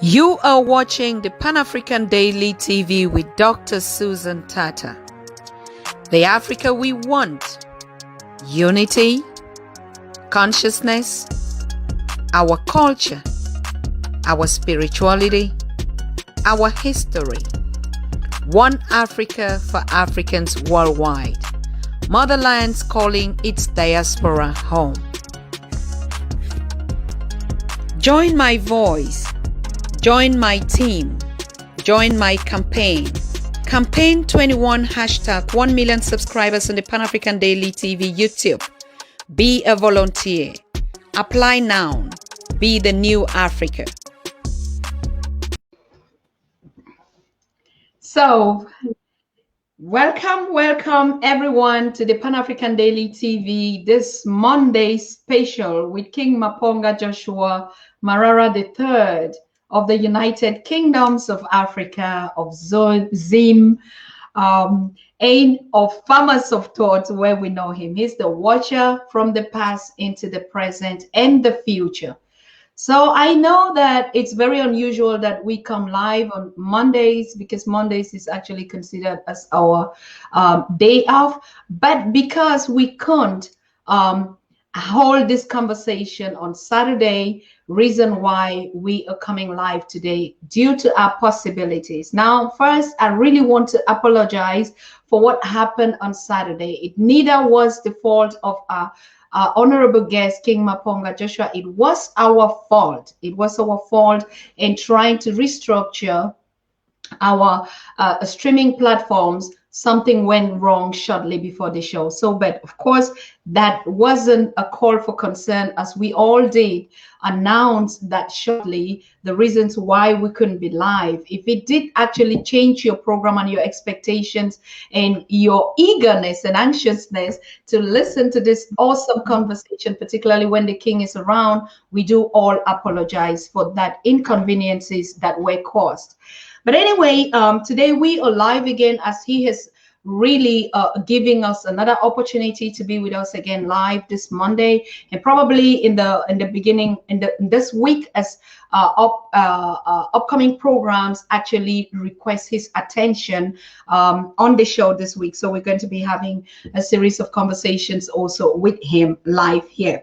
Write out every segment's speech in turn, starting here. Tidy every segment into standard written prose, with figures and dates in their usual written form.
You are watching the Pan-African Daily TV with Dr. Susan Tata. The Africa we want: unity, consciousness, our culture, our spirituality, our history. One Africa for Africans worldwide. Motherland's calling its diaspora home. Join my voice. Join my team. Join my campaign. Campaign 21 hashtag 1 million subscribers on the Pan-African Daily TV YouTube. Be a volunteer. Apply now. Be the new Africa. So, welcome everyone to the Pan-African Daily TV this Monday special with King Maponga Joshua Marara III of the United Kingdoms of Africa, of Zim, and of Farmers of Thought, where we know him. He's the watcher from the past into the present and the future. So I know that it's very unusual that we come live on Mondays, because Mondays is actually considered as our day off. But because we can't hold this conversation on Saturday, reason why we are coming live today due to our possibilities. Now, first, I really want to apologize for what happened on Saturday. It neither was the fault of our honorable guest, King Maponga Joshua. It was our fault. It was our fault in trying to restructure our streaming platforms. Something went wrong shortly before the show. So, but of course, that wasn't a call for concern, as we all did announce that shortly, the reasons why we couldn't be live. If it did actually change your program and your expectations and your eagerness and anxiousness to listen to this awesome conversation, particularly when the king is around, we do all apologize for that inconveniences that were caused. But anyway, today we are live again, as he has really giving us another opportunity to be with us again live this Monday, and probably in the beginning in this week, as upcoming programs actually request his attention on the show this week. So we're going to be having a series of conversations also with him live here.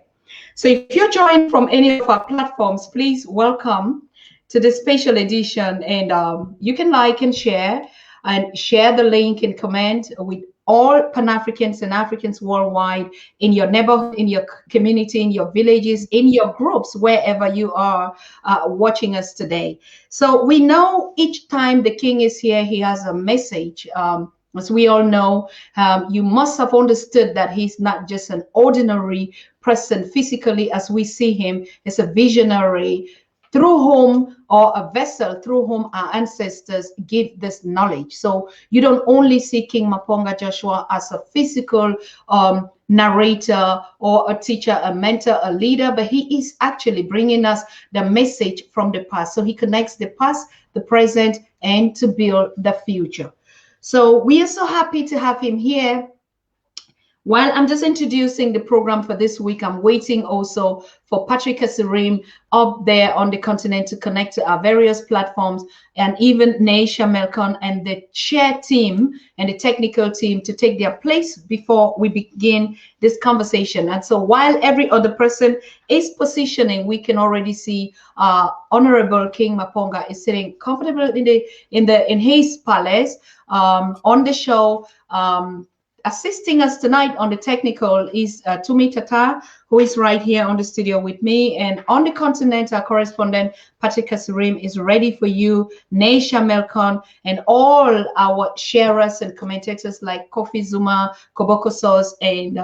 So if you're joined from any of our platforms, please welcome to this special edition, and you can like and share the link and comment with all Pan-Africans and Africans worldwide, in your neighborhood, in your community, in your villages, in your groups, wherever you are watching us today. So we know each time the king is here, he has a message. As we all know, you must have understood that he's not just an ordinary person physically as we see him. As a visionary, through whom, or a vessel through whom our ancestors give this knowledge. So you don't only see King Maponga Joshua as a physical narrator or a teacher, a mentor, a leader, but he is actually bringing us the message from the past. So he connects the past, the present, and to build the future. So we are so happy to have him here. While I'm just introducing the program for this week, I'm waiting also for Patrick Asirim up there on the continent to connect to our various platforms, and even Neisha Melkon and the chair team and the technical team to take their place before we begin this conversation. And so while every other person is positioning, we can already see Honorable King Maponga is sitting comfortable in his palace on the show. Assisting us tonight on the technical is Tumi Tata, who is right here on the studio with me. And on the continent, our correspondent, Patrick Asirim, is ready for you. Neisha Melkon, and all our sharers and commentators like Kofi Zuma, Koboko Sauce, and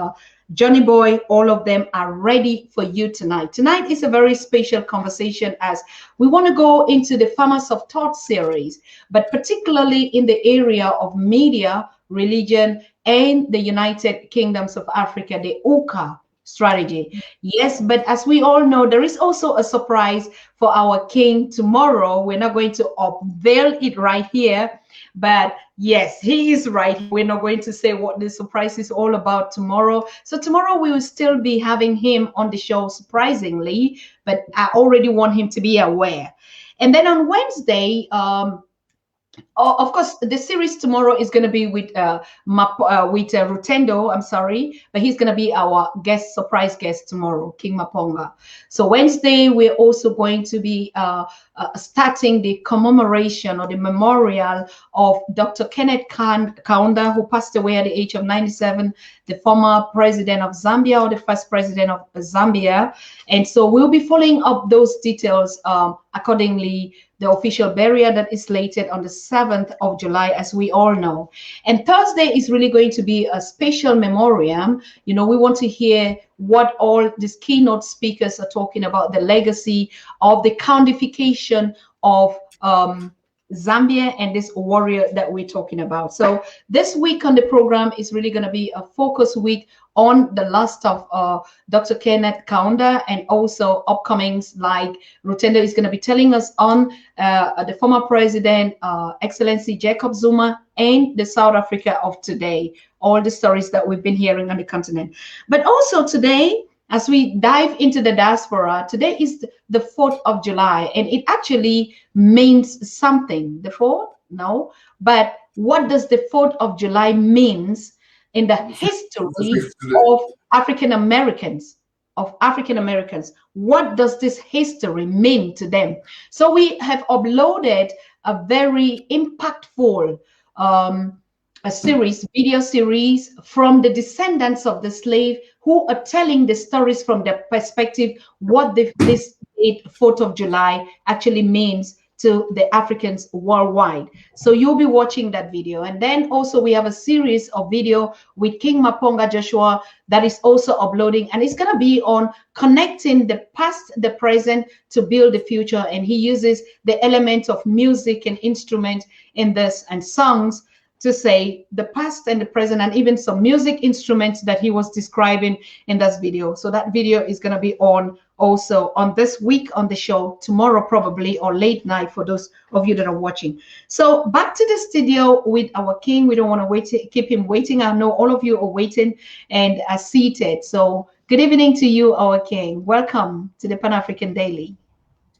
Johnny Boy, all of them are ready for you tonight. Tonight is a very special conversation, as we want to go into the Farmers of Thought series, but particularly in the area of media, religion, and the United Kingdoms of Africa, the UKA strategy. Yes, but as we all know, there is also a surprise for our king tomorrow. We're not going to unveil it right here, but yes, he is right. We're not going to say what the surprise is all about tomorrow. So tomorrow we will still be having him on the show, surprisingly, but I already want him to be aware. And then on Wednesday, of course, the series tomorrow is going to be with Rutendo. I'm sorry, but he's going to be our surprise guest tomorrow, King Maponga. So Wednesday, we're also going to be starting the commemoration or the memorial of Dr. Kenneth Kaunda, who passed away at the age of 97, the former president of Zambia, or the first president of Zambia. And so we'll be following up those details accordingly. The official burial that is slated on the 7th of July, as we all know. And Thursday is really going to be a special memoriam. You know, we want to hear what all these keynote speakers are talking about, the legacy of the countification of Zambia and this warrior that we're talking about. So this week on the program is really going to be a focus week on the last of Dr. Kenneth Kaunda, and also upcomings like Rutendo is going to be telling us on the former president, Excellency Jacob Zuma, and the South Africa of today, all the stories that we've been hearing on the continent. But also today, as we dive into the diaspora, today is the 4th of July, and it actually means something. The 4th? No. But what does the 4th of July means in the history of African Americans? What does this history mean to them? So we have uploaded a very impactful video series from the descendants of the slave, who are telling the stories from their perspective, what this 4th of July actually means to the Africans worldwide. So you'll be watching that video. And then also we have a series of video with King Maponga Joshua that is also uploading, and it's going to be on connecting the past, the present to build the future. And he uses the element of music and instrument in this and songs to say the past and the present, and even some music instruments that he was describing in this video. So that video is going to be on also on this week on the show, tomorrow probably, or late night for those of you that are watching. So back to the studio with our king. We don't want to keep him waiting. I know all of you are waiting and are seated. So good evening to you, our king. Welcome to the Pan-African Daily.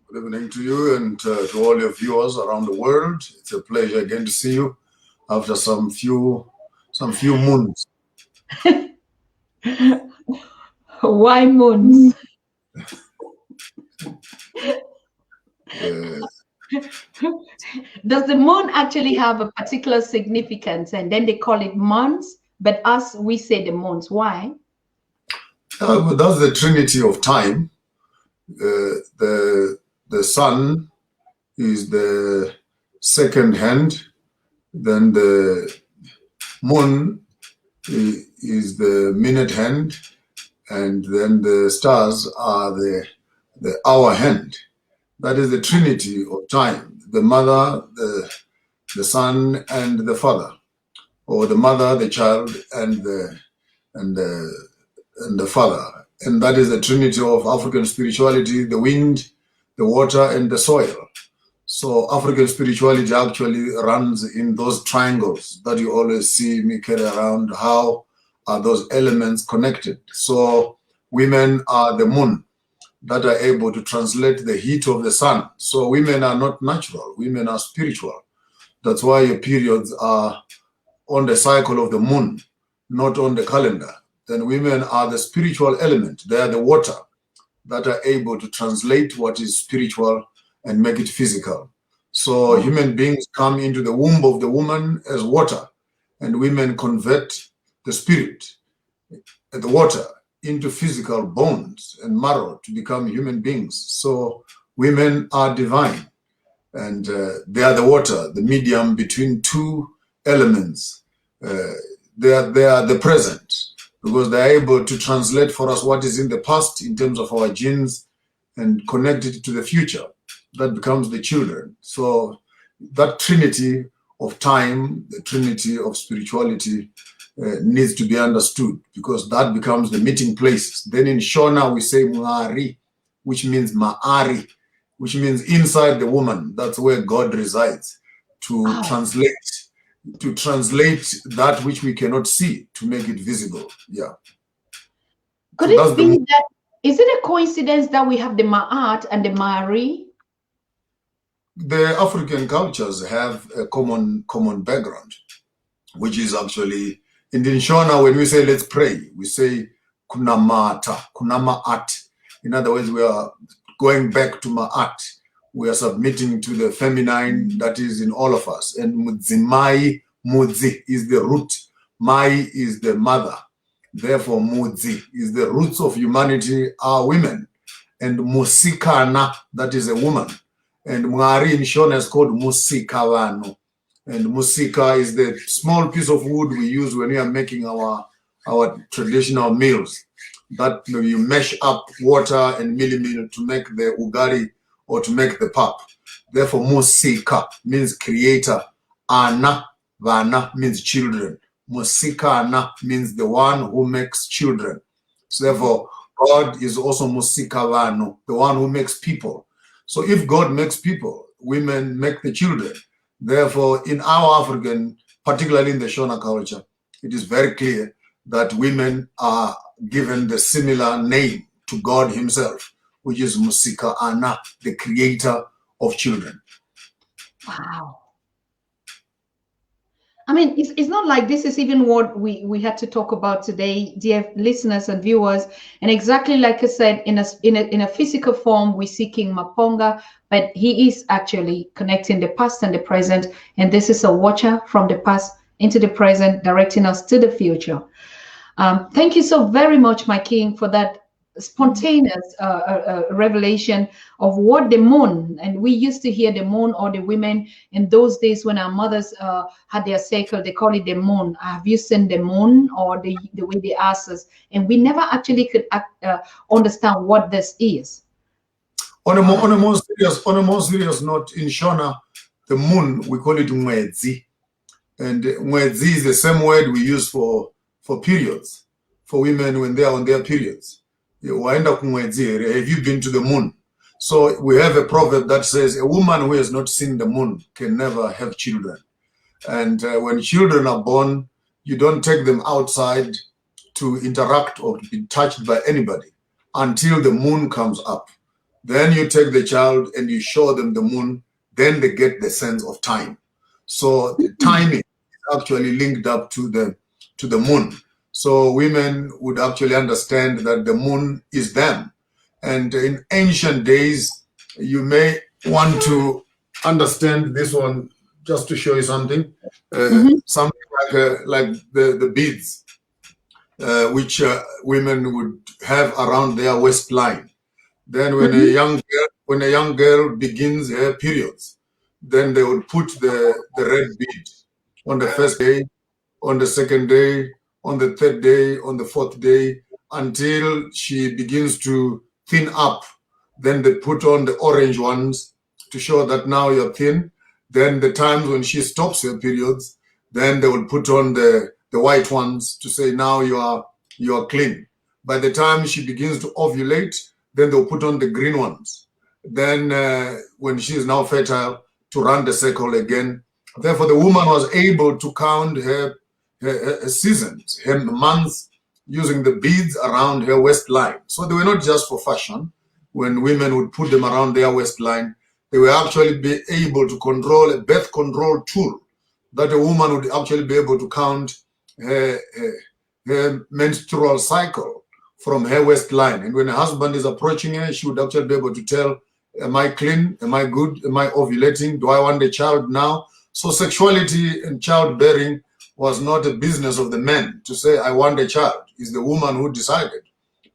Good evening to you and to all your viewers around the world. It's a pleasure again to see you after some few moons. Why moons? Does the moon actually have a particular significance, and then they call it months, but us, we say the months? Why? That's the trinity of time. The sun is the second hand, then the moon is the minute hand, and then the stars are the hour hand. That is the trinity of time: the mother, the son, and the father, or the mother, the child, and the father. And that is the trinity of African spirituality: the wind, the water, and the soil. So African spirituality actually runs in those triangles that you always see me carry around. How are those elements connected? So women are the moon that are able to translate the heat of the sun. So women are not natural, women are spiritual. That's why your periods are on the cycle of the moon, not on the calendar. Then women are the spiritual element. They are the water that are able to translate what is spiritual and make it physical. So human beings come into the womb of the woman as water, and women convert the spirit, the water, into physical bones and marrow to become human beings. So women are divine, and they are the water, the medium between two elements. They are the present, because they are able to translate for us what is in the past in terms of our genes and connect it to the future. That becomes the children. So that trinity of time, the trinity of spirituality, needs to be understood, because that becomes the meeting place. Then in Shona we say Muari, which means Ma'ari, which means inside the woman. That's where God resides, to translate that which we cannot see, to make it visible. Yeah. Could it be that, is it a coincidence that we have the Ma'at and the Ma'ari? the African cultures have a common background, which is actually in the Shona, when we say let's pray, we say kuna mata, kuna ma'at. In other words, we are going back to ma'at. We are submitting to the feminine that is in all of us. And mudzimai, mudzi is the root. Mai is the mother. Therefore, mudzi is the roots of humanity are women. And musikana, that is a woman. And Mwari in Shona is called musikawano. And musika is the small piece of wood we use when we are making our traditional meals. That you mash up water and meal to make the ugari or to make the pap. Therefore, musika means creator. Ana, vana means children. Musika ana means the one who makes children. So therefore, God is also musika vano, the one who makes people. So if God makes people, women make the children. Therefore, in our African, particularly in the Shona culture, it is very clear that women are given the similar name to God himself, which is Musika Ana, the creator of children. Wow. I mean, it's not like this is even what we had to talk about today, dear listeners and viewers. And exactly like I said, in a physical form, we see King Maponga, but he is actually connecting the past and the present. And this is a watcher from the past into the present, directing us to the future. Thank you so very much, my king, for that spontaneous revelation of what the moon, and we used to hear the moon or the women in those days when our mothers had their cycle, they call it the moon. Have you seen the moon, or the way they asked us? And we never actually could understand what this is. On a more serious note, in Shona, the moon, we call it mwezi. And mwezi is the same word we use for periods, for women when they are on their periods. Have you been to the moon? So we have a proverb that says a woman who has not seen the moon can never have children. And when children are born, you don't take them outside to interact or to be touched by anybody until the moon comes up. Then you take the child and you show them the moon, then they get the sense of time. So the timing is actually linked up to the moon. So women would actually understand that the moon is them. And in ancient days, you may want to understand this one just to show you something. Something like the beads, which women would have around their waistline. Then when a young girl begins her periods, then they would put the red bead on the first day, on the second day, on the third day, on the fourth day, until she begins to thin up. Then they put on the orange ones to show that now you're thin. Then the times when she stops her periods, then they will put on the white ones to say now you are clean. By the time she begins to ovulate, then they'll put on the green ones. Then when she is now fertile, to run the cycle again. Therefore, the woman was able to count her seasons, her months, using the beads around her waistline. So they were not just for fashion. When women would put them around their waistline, they were actually be able to control a birth control tool, that a woman would actually be able to count her menstrual cycle from her waistline. And when her husband is approaching her, she would actually be able to tell, am I clean? Am I good? Am I ovulating? Do I want a child now? So sexuality and childbearing was not a business of the men to say, I want a child. It's the woman who decided,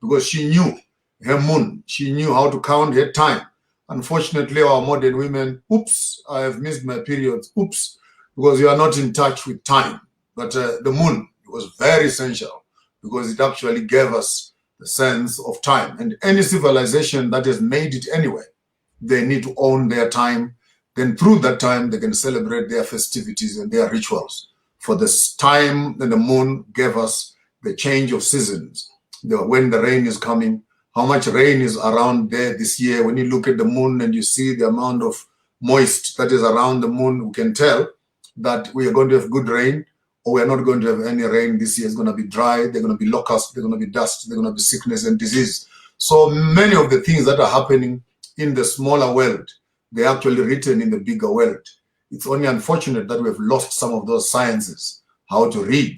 because she knew her moon. She knew how to count her time. Unfortunately, our modern women, oops, I have missed my periods. Oops, because you are not in touch with time. But the moon was very essential, because it actually gave us the sense of time. And any civilization that has made it anyway, they need to own their time. Then through that time, they can celebrate their festivities and their rituals. For this time that the moon gave us the change of seasons, when the rain is coming, how much rain is around there this year. When you look at the moon and you see the amount of moist that is around the moon, we can tell that we are going to have good rain, or we're not going to have any rain this year. It's going to be dry, they're going to be locusts, they're going to be dust, they're going to be sickness and disease. So many of the things that are happening in the smaller world, They're actually written in the bigger world. It's only unfortunate that we have lost some of those sciences, how to read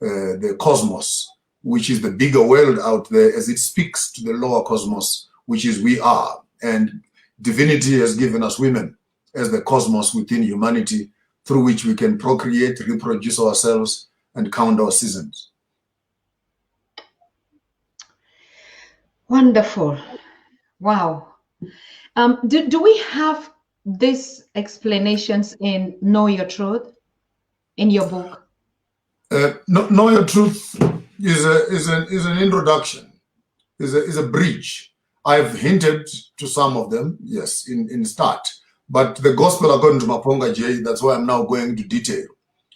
the cosmos, which is the bigger world out there, as it speaks to the lower cosmos, which is we are. And divinity has given us women as the cosmos within humanity, through which we can procreate, reproduce ourselves, and count our seasons. Wonderful. Wow. Do we have these explanations in Know Your Truth in your book? Know Your Truth is an introduction, is a bridge. I've hinted to some of them, yes, in start. But the gospel according to Maponga J, that's why I'm now going to detail,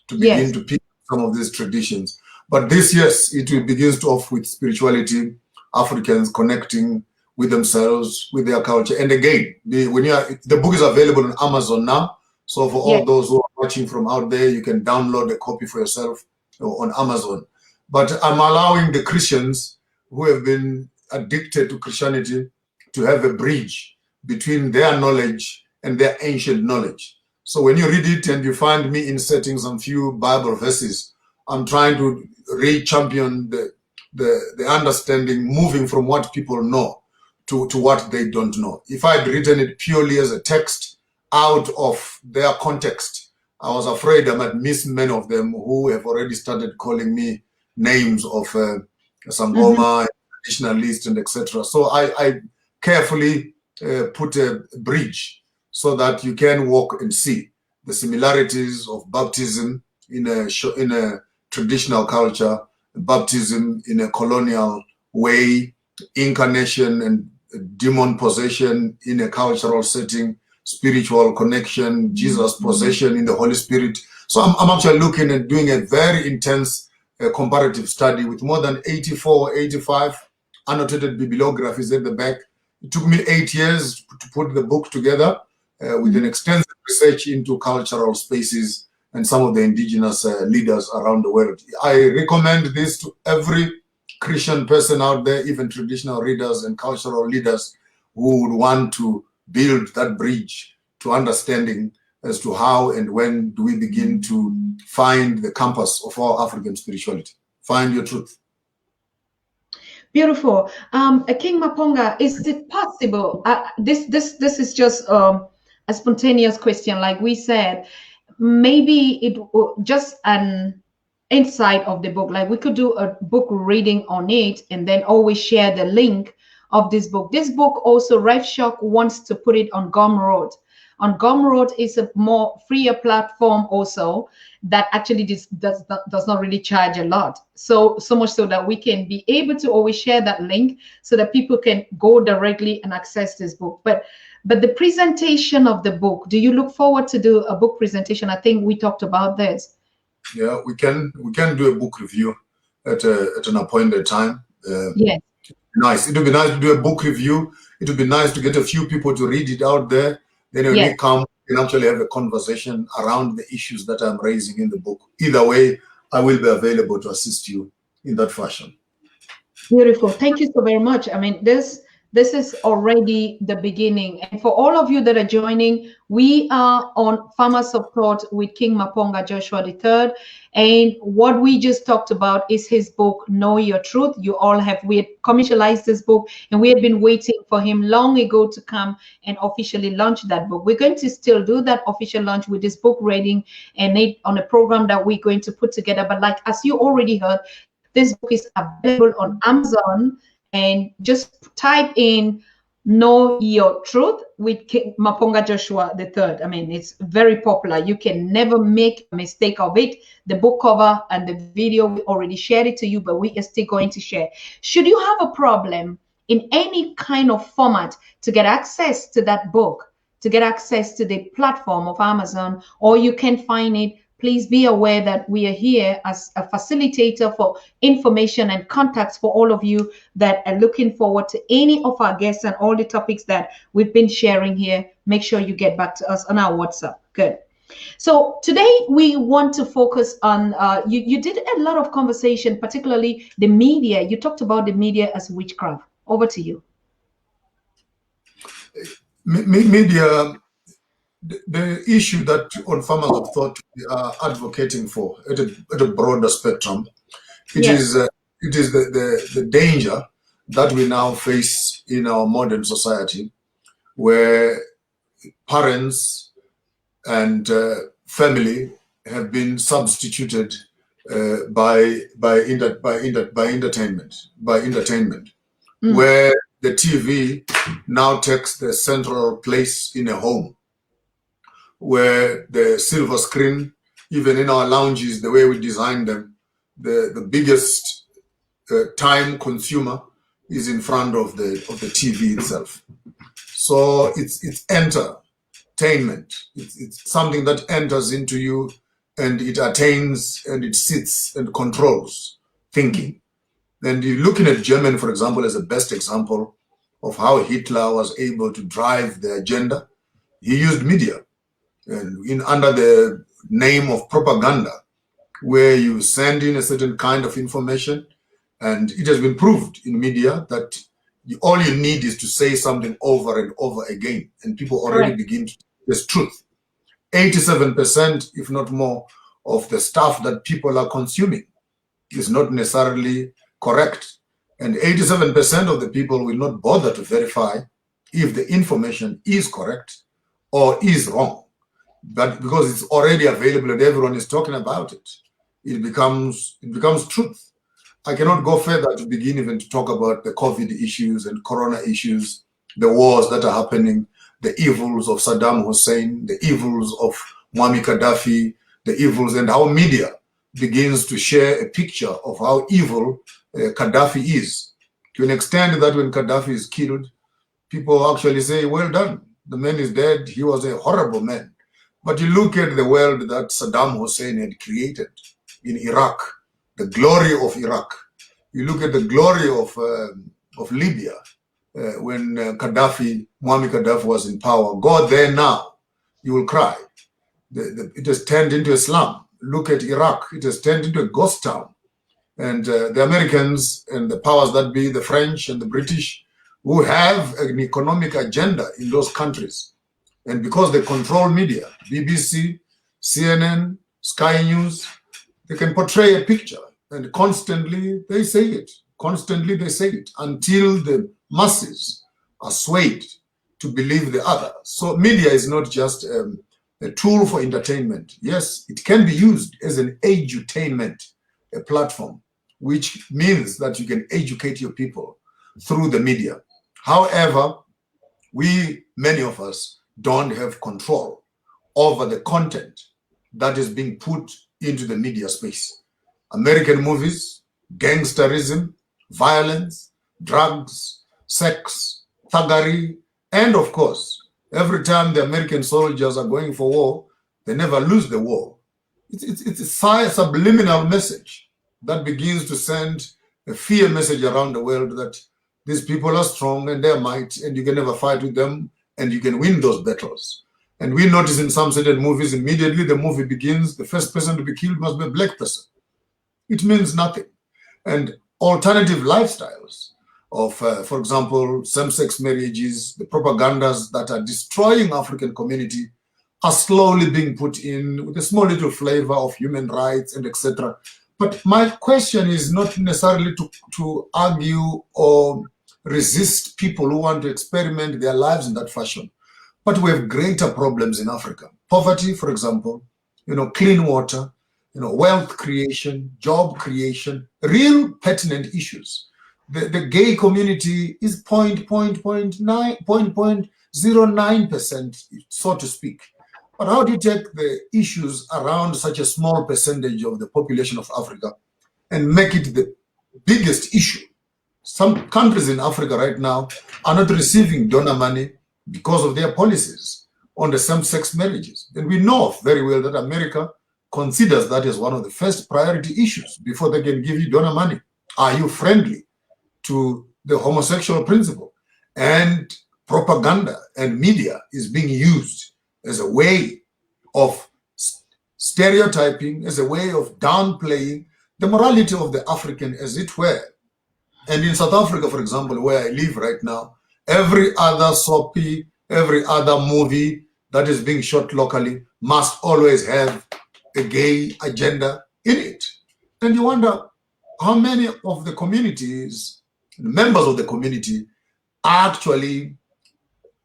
to begin to pick some of these traditions. But this, yes, it begins off with spirituality, Africans connecting with themselves, with their culture. And again, the book is available on Amazon now. So for all those who are watching from out there, you can download a copy for yourself on Amazon. But I'm allowing the Christians who have been addicted to Christianity to have a bridge between their knowledge and their ancient knowledge. So when you read it and you find me inserting some few Bible verses, I'm trying to re-champion the understanding, moving from what people know to what they don't know. If I had written it purely as a text out of their context, I was afraid I might miss many of them who have already started calling me names of Sangoma, traditionalist, and etc. So I carefully put a bridge so that you can walk and see the similarities of baptism in a traditional culture, baptism in a colonial way, incarnation and demon possession in a cultural setting, spiritual connection, Jesus possession in the Holy Spirit. So I'm actually looking at doing a very intense comparative study with more than 84, 85 annotated bibliographies at the back. It took me 8 years to put the book together with an extensive research into cultural spaces and some of the indigenous leaders around the world. I recommend this to every Christian person out there, even traditional readers and cultural leaders who would want to build that bridge to understanding as to how and when do we begin to find the compass of our African spirituality. Find your truth. Beautiful. King Maponga, is it possible? This is just a spontaneous question. Like we said, maybe it just an insight of the book. Like we could do a book reading on it and then always share the link of this book. This book also, Rev Shock wants to put it on Gumroad. On Gumroad is a more freer platform also that actually does not really charge a lot. So much so that we can be able to always share that link so that people can go directly and access this book. But the presentation of the book, do you look forward to do a book presentation? I think we talked about this. Yeah, we can do a book review at an appointed time. Yes. Nice. It would be nice to do a book review. It would be nice to get a few people to read it out there. Then when we come, we can actually have a conversation around the issues that I'm raising in the book. Either way, I will be available to assist you in that fashion. Beautiful. Thank you so very much. I mean, this is already the beginning. And for all of you that are joining, we are on Farmers of Thought with King Maponga Joshua III. And what we just talked about is his book, Know Your Truth. We had commercialized this book and we had been waiting for him long ago to come and officially launch that book. We're going to still do that official launch with this book reading and it on a program that we're going to put together. But like, as you already heard, this book is available on Amazon, and just type in Know Your Truth with King Maponga Joshua III. I mean, it's very popular. You can never make a mistake of it. The book cover and the video, we already shared it to you, but we are still going to share. Should you have a problem in any kind of format to get access to that book, to get access to the platform of Amazon, or you can find it, please be aware that we are here as a facilitator for information and contacts for all of you that are looking forward to any of our guests and all the topics that we've been sharing here. Make sure you get back to us on our WhatsApp. Good. So today we want to focus on, you did a lot of conversation, particularly the media. You talked about the media as witchcraft. Over to you. Media The issue that on Farmers of Thought we are advocating for at a broader spectrum, it Yes. is the danger that we now face in our modern society, where parents and family have been substituted by entertainment, where the TV now takes the central place in a home, where the silver screen, even in our lounges, the way we design them, the biggest time consumer is in front of the TV itself. So it's entertainment. It's something that enters into you, and it attains and it sits and controls thinking. And you're looking at Germany, for example, as the best example of how Hitler was able to drive the agenda. He used media, and under the name of propaganda, where you send in a certain kind of information, and it has been proved in media that all you need is to say something over and over again, and people already begin to this truth. 87%, if not more, of the stuff that people are consuming is not necessarily correct, and 87% of the people will not bother to verify if the information is correct or is wrong. But because it's already available and everyone is talking about it, it becomes truth. I cannot go further to begin even to talk about the COVID issues and corona issues, the wars that are happening, the evils of Saddam Hussein, the evils of Muammar Gaddafi, the evils, and how media begins to share a picture of how evil Gaddafi is, to an extent that when Gaddafi is killed, people actually say, well done, the man is dead, he was a horrible man. But you look at the world that Saddam Hussein had created in Iraq, the glory of Iraq. You look at the glory of Libya when Muammar Gaddafi was in power. Go there now, you will cry. It has turned into a slum. Look at Iraq, it has turned into a ghost town. And the Americans and the powers that be, the French and the British, who have an economic agenda in those countries. And because they control media, BBC, CNN, Sky News, they can portray a picture, and constantly they say it. Constantly they say it until the masses are swayed to believe the other. So media is not just a tool for entertainment. Yes, it can be used as an edutainment, a platform, which means that you can educate your people through the media. However, many of us, don't have control over the content that is being put into the media space. American movies, gangsterism, violence, drugs, sex, thuggery, and of course, every time the American soldiers are going for war, they never lose the war. It's a subliminal message that begins to send a fear message around the world that these people are strong and they're might, and you can never fight with them, and you can win those battles. And we notice in some certain movies, immediately the movie begins, the first person to be killed must be a black person. It means nothing. And alternative lifestyles of, for example, same-sex marriages, the propagandas that are destroying African community are slowly being put in with a small little flavor of human rights and etc. But my question is not necessarily to argue or resist people who want to experiment their lives in that fashion. But we have greater problems in Africa. Poverty, for example, clean water, wealth creation, job creation, real pertinent issues. The gay community is 0.09%, so to speak. But how do you take the issues around such a small percentage of the population of Africa and make it the biggest issue? Some countries in Africa right now are not receiving donor money because of their policies on the same-sex marriages. And we know very well that America considers that as one of the first priority issues before they can give you donor money. Are you friendly to the homosexual principle? And propaganda and media is being used as a way of stereotyping, as a way of downplaying the morality of the African, as it were. And in South Africa, for example, where I live right now, every other soapy, every other movie that is being shot locally must always have a gay agenda in it. And you wonder how many of the communities, members of the community, are actually,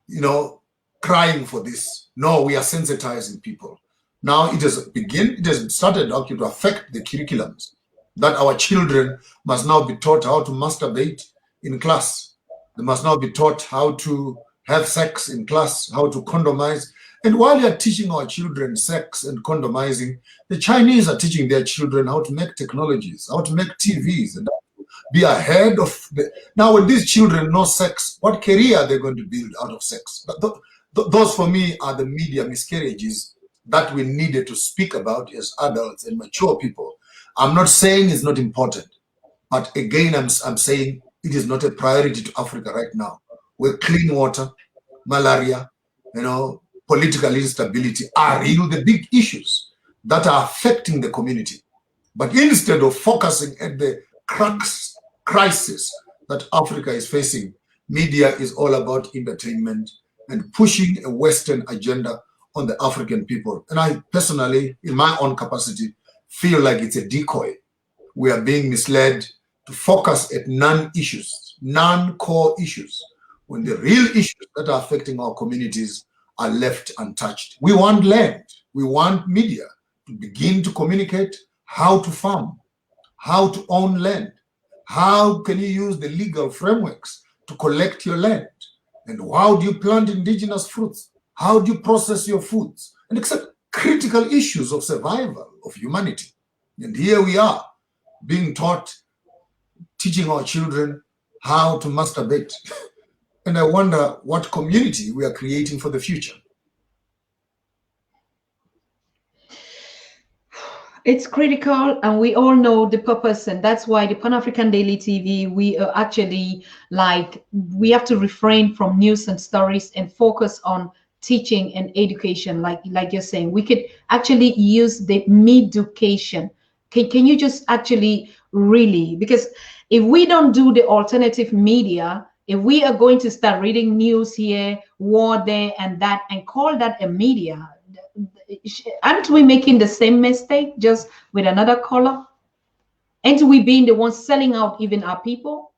you know, crying for this. No, we are sensitizing people. Now it has started actually to affect the curriculums, that our children must now be taught how to masturbate in class. They must now be taught how to have sex in class, how to condomize. And while you are teaching our children sex and condomizing, the Chinese are teaching their children how to make technologies, how to make TVs, and be ahead of the... Now, when these children know sex, what career are they going to build out of sex? Those, for me, are the media miscarriages that we needed to speak about as adults and mature people. I'm not saying it's not important, but again, I'm saying it is not a priority to Africa right now, where clean water, malaria, you know, political instability are really the big issues that are affecting the community. But instead of focusing at the crisis that Africa is facing, media is all about entertainment and pushing a Western agenda on the African people. And I personally, in my own capacity, feel like it's a decoy. We are being misled to focus at non-issues, non-core issues, when the real issues that are affecting our communities are left untouched. We want land. We want media to begin to communicate how to farm, how to own land, how can you use the legal frameworks to collect your land, and how do you plant indigenous fruits, how do you process your foods, and except critical issues of survival of humanity. And here we are being taught, teaching our children how to masturbate. And I wonder what community we are creating for the future. It's critical, and we all know the purpose, and that's why the Pan-African Daily TV, we are actually like, we have to refrain from news and stories and focus on teaching and education. Like you're saying, we could actually use the education. Can you just actually really, because if we don't do the alternative media, if we are going to start reading news here, war there and that, and call that a media, aren't we making the same mistake, just with another color? Aren't we being the ones selling out even our people?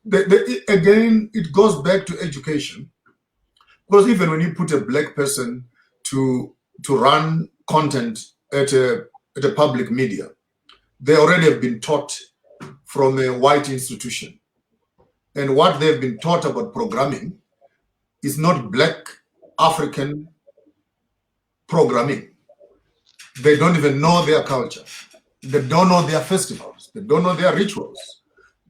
Again, it goes back to education. Because even when you put a black person to run content at a public media, they already have been taught from a white institution. And what they've been taught about programming is not black African programming. They don't even know their culture. They don't know their festivals. They don't know their rituals.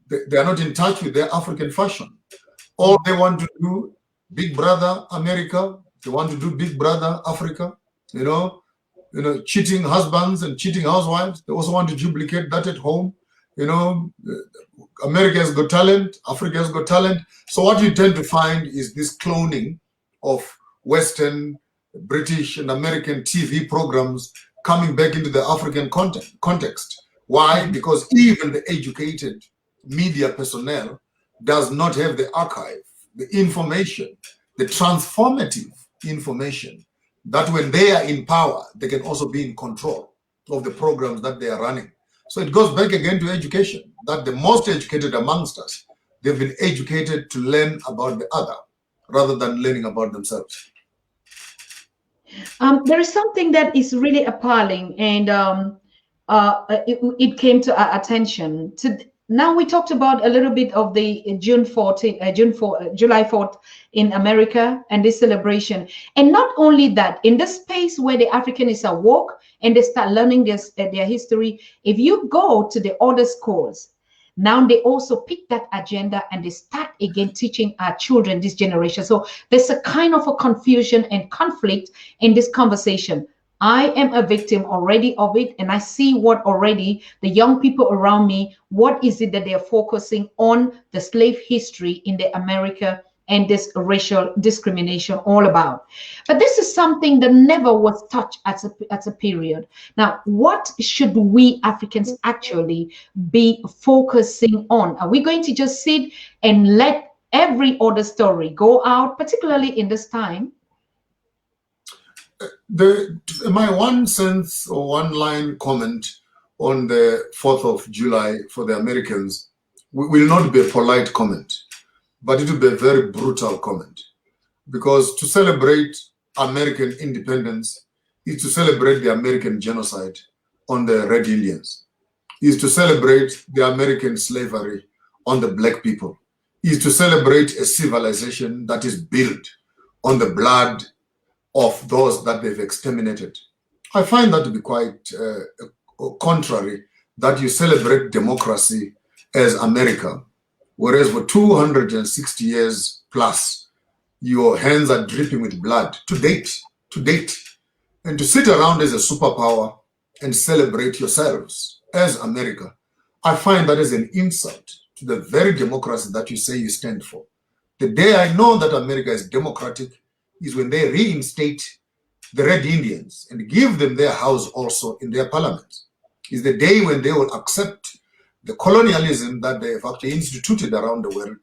They are not in touch with their African fashion. All they want to do, Big Brother America, they want to do Big Brother Africa, you know, cheating husbands and cheating housewives. They also want to duplicate that at home. You know, America has got talent, Africa has got talent. So what you tend to find is this cloning of Western, British and American TV programs coming back into the African context. Why? Because even the educated media personnel does not have the archive, the information, the transformative information that when they are in power, they can also be in control of the programs that they are running. So it goes back again to education, that the most educated amongst us, they've been educated to learn about the other rather than learning about themselves. There is something that is really appalling, and it came to our attention. Now we talked about a little bit of the July 4th in America and this celebration. And not only that, in the space where the African is awoke and they start learning their history, if you go to the other schools, now they also pick that agenda and they start again teaching our children this generation. So there's a kind of a confusion and conflict in this conversation. I am a victim already of it, and I see what already the young people around me, what is it that they are focusing on the slave history in the America and this racial discrimination all about. But this is something that never was touched at a period. Now, what should we Africans actually be focusing on? Are we going to just sit and let every other story go out, particularly in this time? My 1 cent or 1 line comment on the 4th of July for the Americans will not be a polite comment, but it will be a very brutal comment. Because to celebrate American independence is to celebrate the American genocide on the Red Indians, is to celebrate the American slavery on the black people, is to celebrate a civilization that is built on the blood of those that they've exterminated. I find that to be quite contrary, that you celebrate democracy as America, whereas for 260 years plus, your hands are dripping with blood to date. And to sit around as a superpower and celebrate yourselves as America, I find that as an insult to the very democracy that you say you stand for. The day I know that America is democratic is when they reinstate the Red Indians and give them their house also in their parliament. Is the day when they will accept the colonialism that they've actually instituted around the world,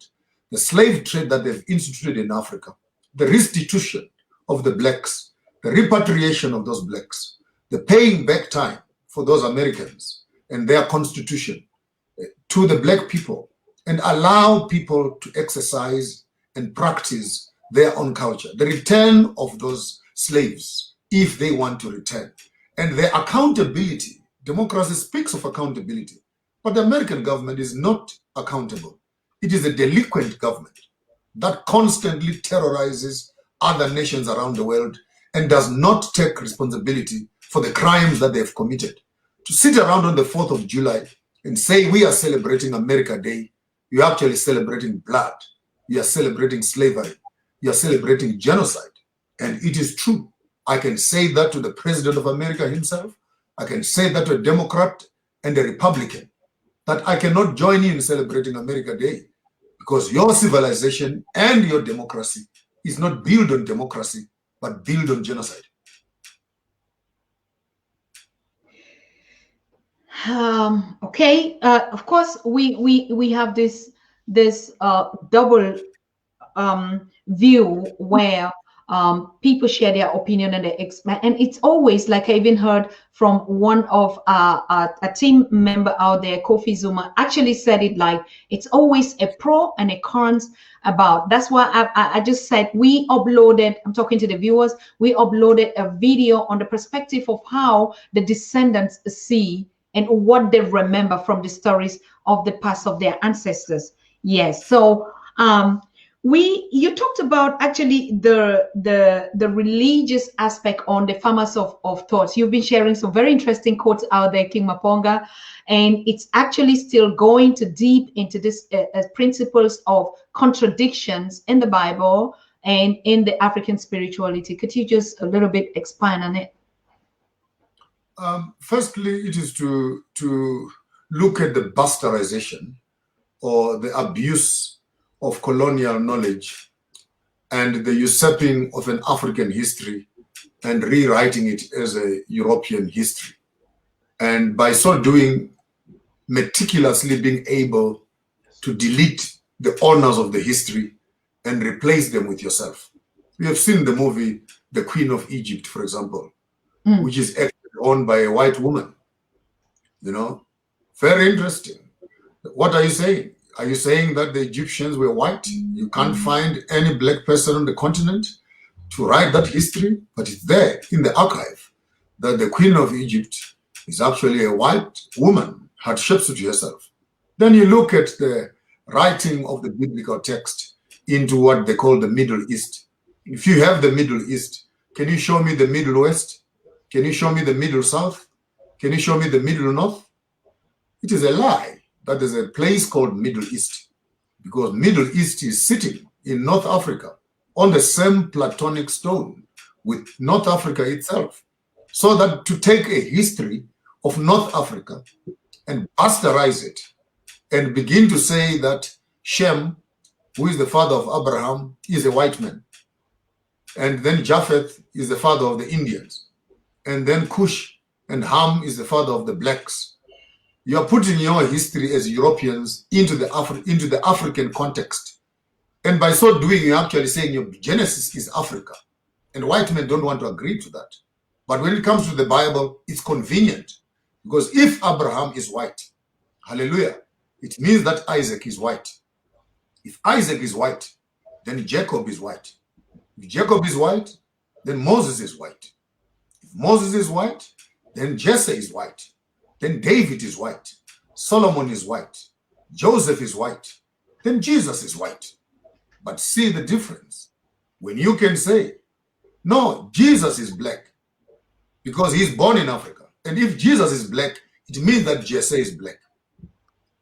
the slave trade that they've instituted in Africa, the restitution of the blacks, the repatriation of those blacks, the paying back time for those Americans and their constitution to the black people, and allow people to exercise and practice their own culture. The return of those slaves, if they want to return, and their accountability. Democracy speaks of accountability, but the American government is not accountable. It is a delinquent government that constantly terrorizes other nations around the world and does not take responsibility for the crimes that they have committed. To sit around on the 4th of July and say we are celebrating America Day, you're actually celebrating blood. You are celebrating slavery. You are celebrating genocide. And it is true. I can say that to the President of America himself. I can say that to a Democrat and a Republican, that I cannot join in celebrating America Day because your civilization and your democracy is not built on democracy, but built on genocide. Okay. Of course, we have this double view where people share their opinion and and it's always like I even heard from one of a team member out there, Kofi Zuma, actually said it like it's always a pro and a cons about. That's why I just said we uploaded, I'm talking to the viewers, we uploaded a video on the perspective of how the descendants see and what they remember from the stories of the past of their ancestors. Yes. So you talked about actually the religious aspect on the farmers of thoughts. You've been sharing some very interesting quotes out there, King Maponga, and it's actually still going to deep into this principles of contradictions in the Bible and in the African spirituality. Could you just a little bit expand on it? Firstly, it is to look at the bastardization or the abuse of colonial knowledge and the usurping of an African history and rewriting it as a European history. And by so doing, meticulously being able to delete the honors of the history and replace them with yourself. We have seen the movie The Queen of Egypt, for example, which is actually owned by a white woman. You know, very interesting. What are you saying? Are you saying that the Egyptians were white? You can't find any black person on the continent to write that history, but it's there in the archive that the Queen of Egypt is actually a white woman, Hatshepsut herself. Then you look at the writing of the biblical text into what they call the Middle East. If you have the Middle East, can you show me the Middle West? Can you show me the Middle South? Can you show me the Middle North? It is a lie that there's a place called Middle East, because Middle East is sitting in North Africa on the same Platonic stone with North Africa itself. So that to take a history of North Africa and bastardize it and begin to say that Shem, who is the father of Abraham, is a white man. And then Japheth is the father of the Indians. And then Cush and Ham is the father of the blacks. You are putting your history as Europeans into the African context. And by so doing, you're actually saying your Genesis is Africa. And white men don't want to agree to that. But when it comes to the Bible, it's convenient. Because if Abraham is white, hallelujah, it means that Isaac is white. If Isaac is white, then Jacob is white. If Jacob is white, then Moses is white. If Moses is white, then Jesse is white. Then David is white. Solomon is white. Joseph is white. Then Jesus is white. But see the difference. When you can say, no, Jesus is black because he's born in Africa. And if Jesus is black, it means that Jesse is black.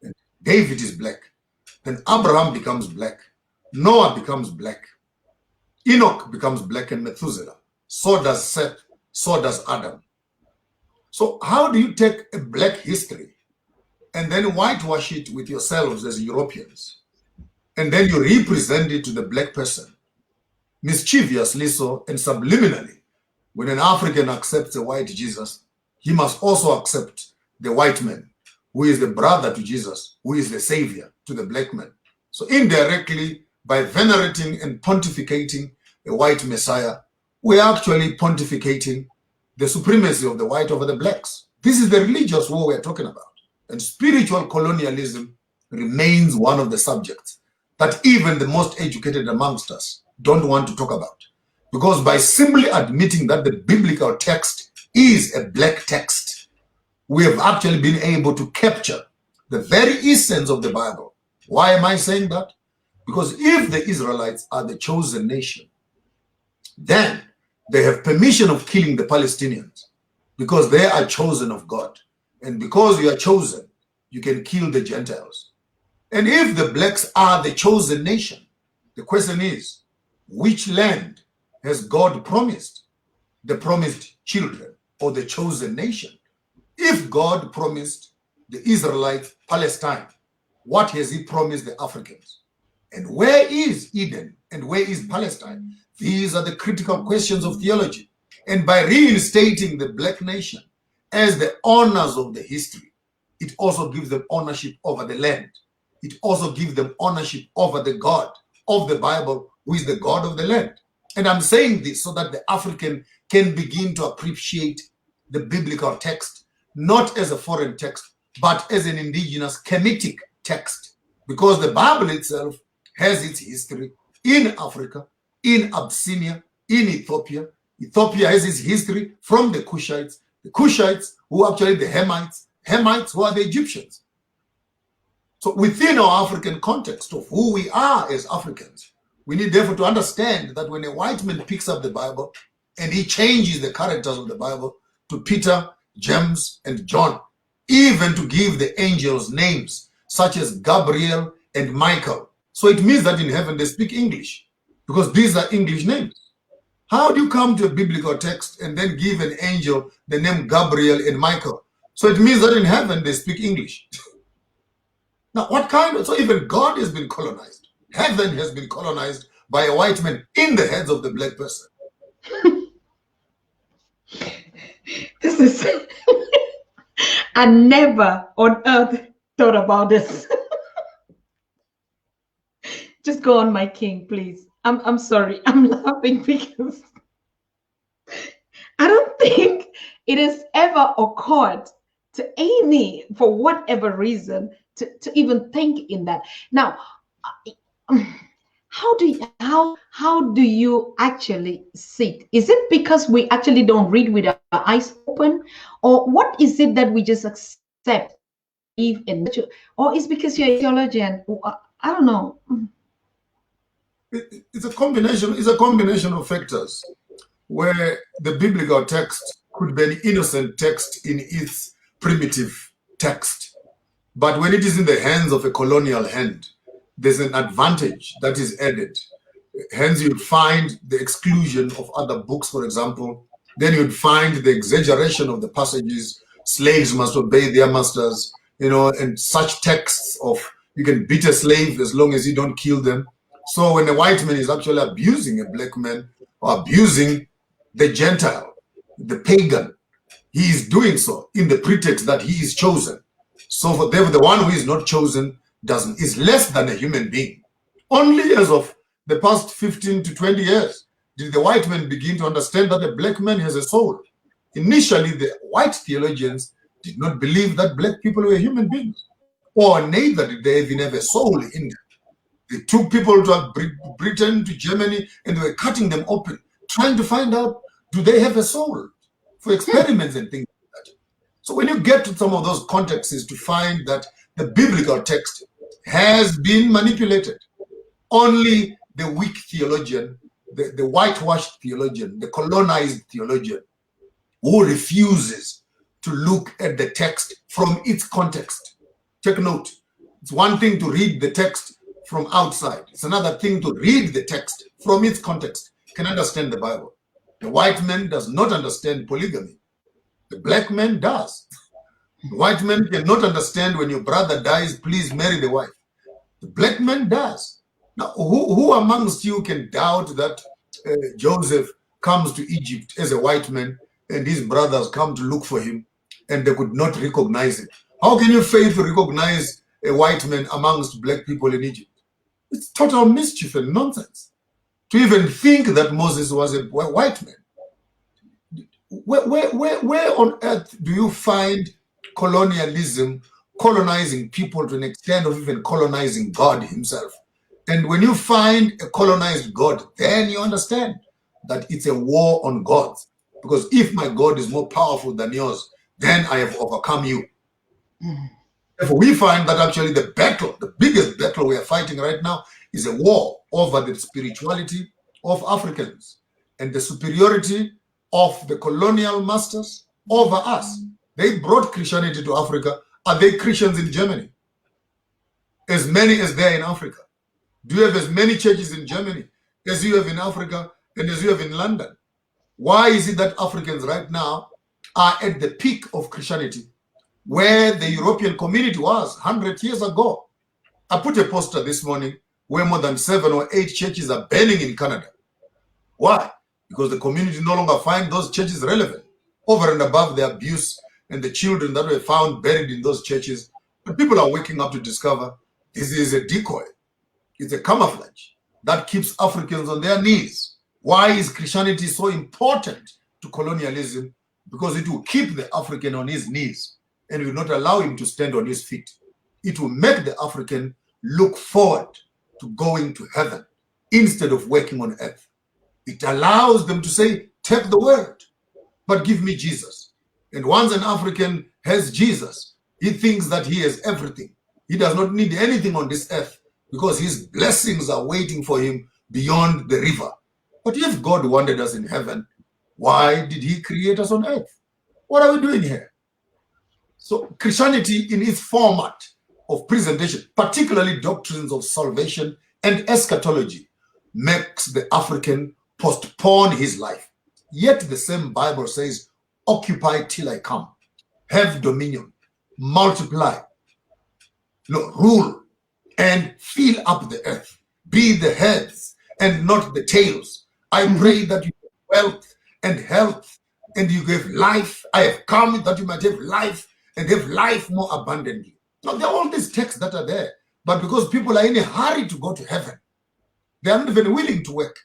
And David is black. Then Abraham becomes black. Noah becomes black. Enoch becomes black and Methuselah. So does Seth. So does Adam. So how do you take a black history and then whitewash it with yourselves as Europeans? And then you represent it to the black person, mischievously so and subliminally. When an African accepts a white Jesus, he must also accept the white man, who is the brother to Jesus, who is the savior to the black man. So indirectly, by venerating and pontificating a white Messiah, we are actually pontificating the supremacy of the white over the blacks. This is the religious war we're talking about. And spiritual colonialism remains one of the subjects that even the most educated amongst us don't want to talk about. Because by simply admitting that the biblical text is a black text, we have actually been able to capture the very essence of the Bible. Why am I saying that? Because if the Israelites are the chosen nation, then they have permission of killing the Palestinians because they are chosen of God. And because you are chosen, you can kill the Gentiles. And if the blacks are the chosen nation, the question is, which land has God promised the promised children or the chosen nation? If God promised the Israelites Palestine, what has he promised the Africans? And where is Eden and where is Palestine? These are the critical questions of theology. And by reinstating the black nation as the owners of the history, it also gives them ownership over the land. It also gives them ownership over the God of the Bible, who is the God of the land. And I'm saying this so that the African can begin to appreciate the biblical text, not as a foreign text, but as an indigenous Kemetic text. Because the Bible itself has its history in Africa, in Abyssinia, in Ethiopia. Ethiopia has its history from the Cushites who are actually the Hamites who are the Egyptians. So within our African context of who we are as Africans, we need therefore to understand that when a white man picks up the Bible and he changes the characters of the Bible to Peter, James, and John, even to give the angels names such as Gabriel and Michael. So it means that in heaven they speak English because these are English names. How do you come to a biblical text and then give an angel the name Gabriel and Michael? So it means that in heaven they speak English. Now, what kind of, so even God has been colonized. Heaven has been colonized by a white man in the heads of the black person. This is, I never on earth thought about this. Just go on, my king, please. I'm sorry. I'm laughing because I don't think it has ever occurred to any, for whatever reason, to even think in that. Now, how do you actually see it? Is it because we actually don't read with our eyes open, or what is it that we just accept, believe in, or is because you're a theologian? I don't know. It's a combination of factors where the biblical text could be an innocent text in its primitive text. But when it is in the hands of a colonial hand, there's an advantage that is added. Hence, you'd find the exclusion of other books, for example. Then you'd find the exaggeration of the passages, slaves must obey their masters, and such texts of you can beat a slave as long as you don't kill them. So when a white man is actually abusing a black man or abusing the Gentile, the pagan, he is doing so in the pretext that he is chosen. So for the one who is not chosen is less than a human being. Only as of the past 15 to 20 years did the white man begin to understand that a black man has a soul. Initially, the white theologians did not believe that black people were human beings, or neither did they even have a soul in them. They took people to Britain, to Germany, and they were cutting them open, trying to find out, do they have a soul, for experiments and things like that. So when you get to some of those contexts, to find that the biblical text has been manipulated. Only the weak theologian, the whitewashed theologian, the colonized theologian, who refuses to look at the text from its context. Take note, it's one thing to read the text from outside. It's another thing to read the text from its context. You can understand the Bible. The white man does not understand polygamy. The black man does. The white man cannot understand when your brother dies, please marry the wife. The black man does. Now, who amongst you can doubt that Joseph comes to Egypt as a white man and his brothers come to look for him and they could not recognize him? How can you fail to recognize a white man amongst black people in Egypt? It's total mischief and nonsense. To even think that Moses was a white man. Where on earth do you find colonialism colonizing people to an extent of even colonizing God himself? And when you find a colonized God, then you understand that it's a war on gods. Because if my God is more powerful than yours, then I have overcome you. Therefore, we find that actually the battle, the biggest battle we are fighting right now, is a war over the spirituality of Africans and the superiority of the colonial masters over us. They brought Christianity to Africa. Are they Christians in Germany? As many as there in Africa. Do you have as many churches in Germany as you have in Africa and as you have in London? Why is it that Africans right now are at the peak of Christianity, where the European community was 100 years ago? I put a poster this morning where more than 7 or 8 churches are burning in Canada. Why? Because the community no longer find those churches relevant, over and above the abuse and the children that were found buried in those churches. But people are waking up to discover this is a decoy. It's a camouflage that keeps Africans on their knees. Why is Christianity so important to colonialism? Because it will keep the African on his knees and will not allow him to stand on his feet. It will make the African look forward to going to heaven instead of working on earth. It allows them to say, take the word, but give me Jesus. And once an African has Jesus, he thinks that he has everything. He does not need anything on this earth because his blessings are waiting for him beyond the river. But if God wanted us in heaven, why did he create us on earth? What are we doing here? So Christianity in its format of presentation, particularly doctrines of salvation and eschatology, makes the African postpone his life. Yet the same Bible says, occupy till I come, have dominion, multiply, rule, and fill up the earth. Be the heads and not the tails. I pray that you have wealth and health and you give life. I have come that you might have life and have life more abundantly. Now, there are all these texts that are there, but because people are in a hurry to go to heaven, they are not even willing to work.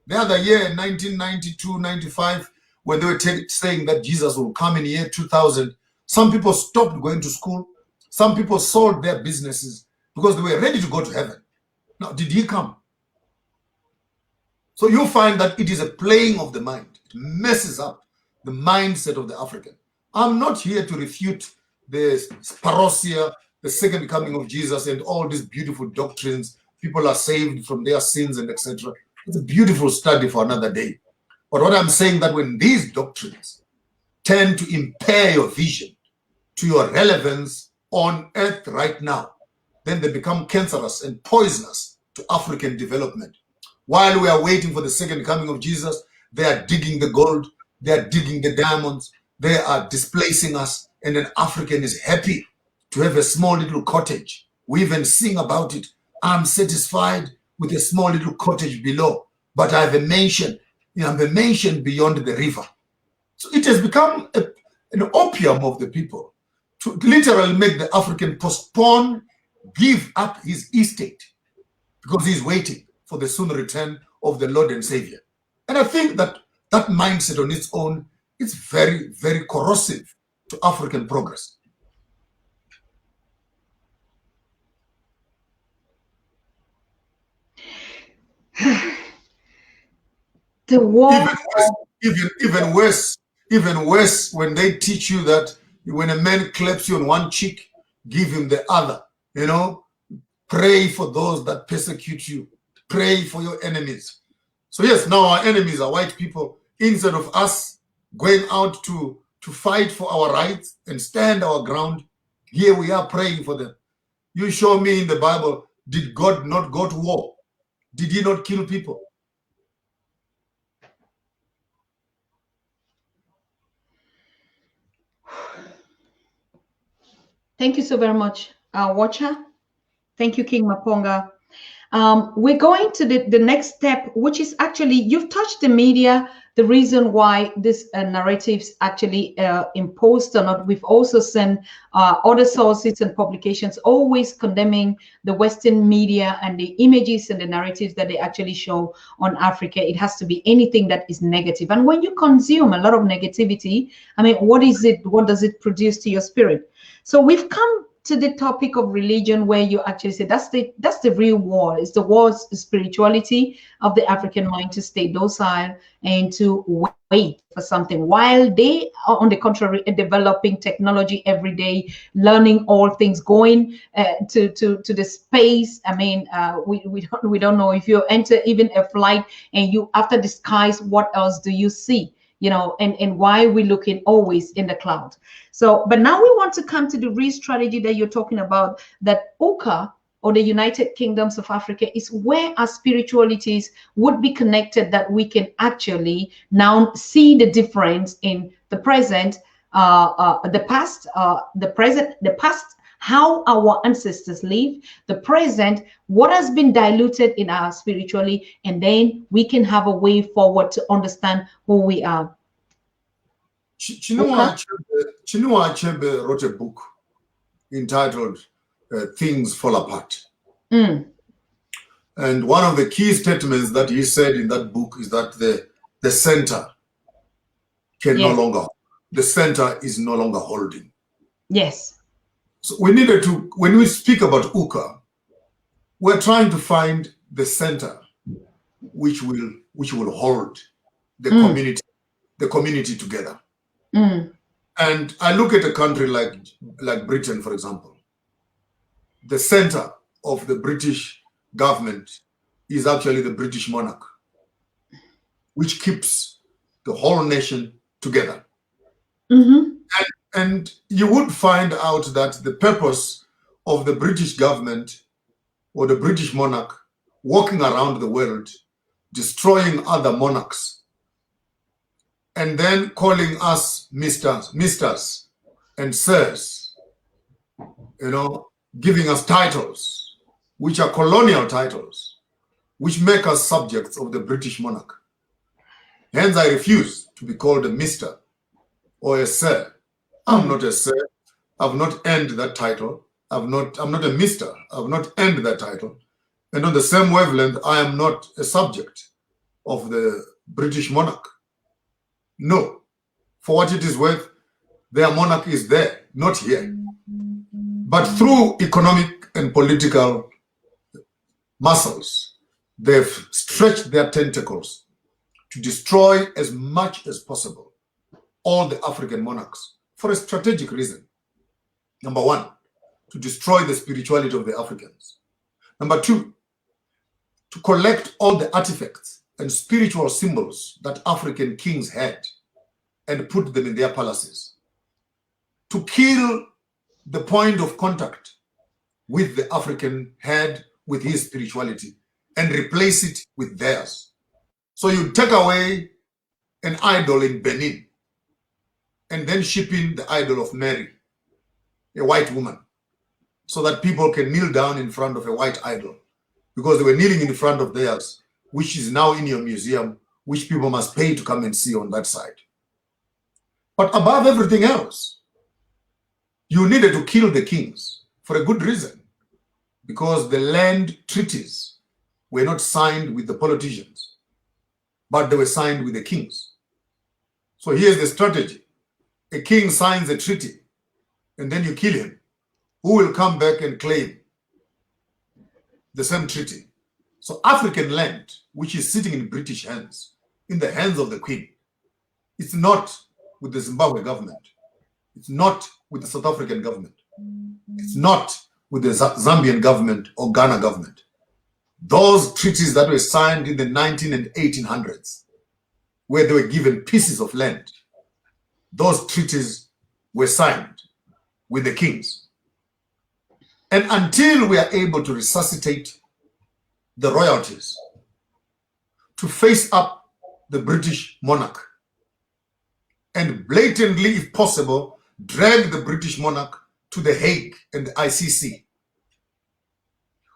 The other year, in 1992, 95, when they were saying that Jesus will come in the year 2000, some people stopped going to school. Some people sold their businesses because they were ready to go to heaven. Now, did he come? So you find that it is a playing of the mind. It messes up the mindset of the African. I'm not here to refute the parousia, the second coming of Jesus, and all these beautiful doctrines. People are saved from their sins and etc. It's a beautiful study for another day. But what I'm saying that when these doctrines tend to impair your vision to your relevance on earth right now, then they become cancerous and poisonous to African development. While we are waiting for the second coming of Jesus, they are digging the gold, they are digging the diamonds, they are displacing us, and an African is happy to have a small little cottage. We even sing about it. I'm satisfied with a small little cottage below, but I have a mansion. I have a mansion beyond the river. So it has become an opium of the people to literally make the African postpone, give up his estate because he's waiting for the soon return of the Lord and Savior. And I think that that mindset on its own is very, very corrosive to African progress. The war. Even worse, when they teach you that when a man claps you on one cheek, give him the other. You know, pray for those that persecute you. Pray for your enemies. So yes, now our enemies are white people. Instead of us going out to fight for our rights and stand our ground, here we are praying for them. You show me in the Bible, did God not go to war? Did he not kill people? Thank you so very much, Watcher. Thank you, King Maponga. We're going to the next step, which is actually, you've touched the media, the reason why this narratives actually imposed or not. We've also seen other sources and publications always condemning the Western media and the images and the narratives that they actually show on Africa. It has to be anything that is negative. And when you consume a lot of negativity, I mean, what is it? What does it produce to your spirit? So we've come to the topic of religion, where you actually say that's the real war. It's the war's spirituality of the African mind to stay docile and to wait for something, while they are, on the contrary, developing technology every day, learning all things, going to the space. I mean, we don't know if you enter even a flight and you, after the skies, what else do you see? You know, and why we're looking always in the cloud. So, but now we want to come to the real strategy that you're talking about, that UKA, or the United Kingdoms of Africa, is where our spiritualities would be connected, that we can actually now see the difference in the present, the past, the present, the past, how our ancestors live, the present, what has been diluted in our spiritually, and then we can have a way forward to understand who we are. Chinua Achebe wrote a book entitled Things Fall Apart. Mm. And one of the key statements that he said in that book is that the center can no longer, the center is no longer holding. Yes. So we needed to, when we speak about UKA, we're trying to find the center which will hold the community together. Mm. And I look at a country like Britain, for example. The center of the British government is actually the British monarch, which keeps the whole nation together. Mm-hmm. And you would find out that the purpose of the British government or the British monarch walking around the world, destroying other monarchs, and then calling us misters and sirs, you know, giving us titles, which are colonial titles, which make us subjects of the British monarch. Hence, I refuse to be called a mister or a sir. I'm not a sir. I've not earned that title. I'm not a mister. I've not earned that title. And on the same wavelength, I am not a subject of the British monarch. No. For what it is worth, their monarch is there, not here. But through economic and political muscles, they've stretched their tentacles to destroy as much as possible all the African monarchs for a strategic reason. Number one, to destroy the spirituality of the Africans. Number two, to collect all the artifacts and spiritual symbols that African kings had and put them in their palaces. To kill the point of contact with the African head, with his spirituality, and replace it with theirs. So you take away an idol in Benin and then ship in the idol of Mary, a white woman, so that people can kneel down in front of a white idol because they were kneeling in front of theirs, which is now in your museum, which people must pay to come and see on that side. But above everything else, you needed to kill the kings for a good reason, because the land treaties were not signed with the politicians. but they were signed with the kings. So here's the strategy. A king signs a treaty, and then you kill him. Who will come back and claim the same treaty? So African land, which is sitting in British hands, in the hands of the Queen, it's not with the Zimbabwe government. It's not with the South African government. It's not with the Zambian government or Ghana government. Those treaties that were signed in the 19 and 1800s, where they were given pieces of land, those treaties were signed with the kings. And until we are able to resuscitate the royalties, to face up the British monarch, and blatantly, if possible, drag the British monarch to the Hague and the ICC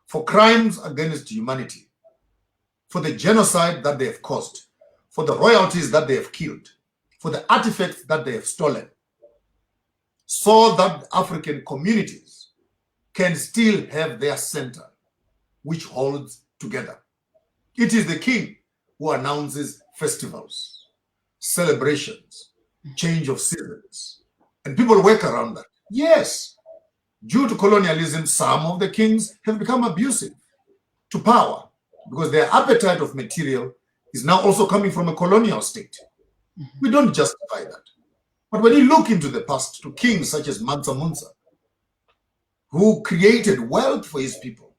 for crimes against humanity, for the genocide that they have caused, for the royalties that they have killed, for the artifacts that they have stolen, so that African communities can still have their center, which holds together. It is the king who announces festivals, celebrations, change of seasons, and people work around that. Yes, due to colonialism, some of the kings have become abusive to power because their appetite of material is now also coming from a colonial state. We don't justify that. But when you look into the past, to kings such as Mansa Musa, who created wealth for his people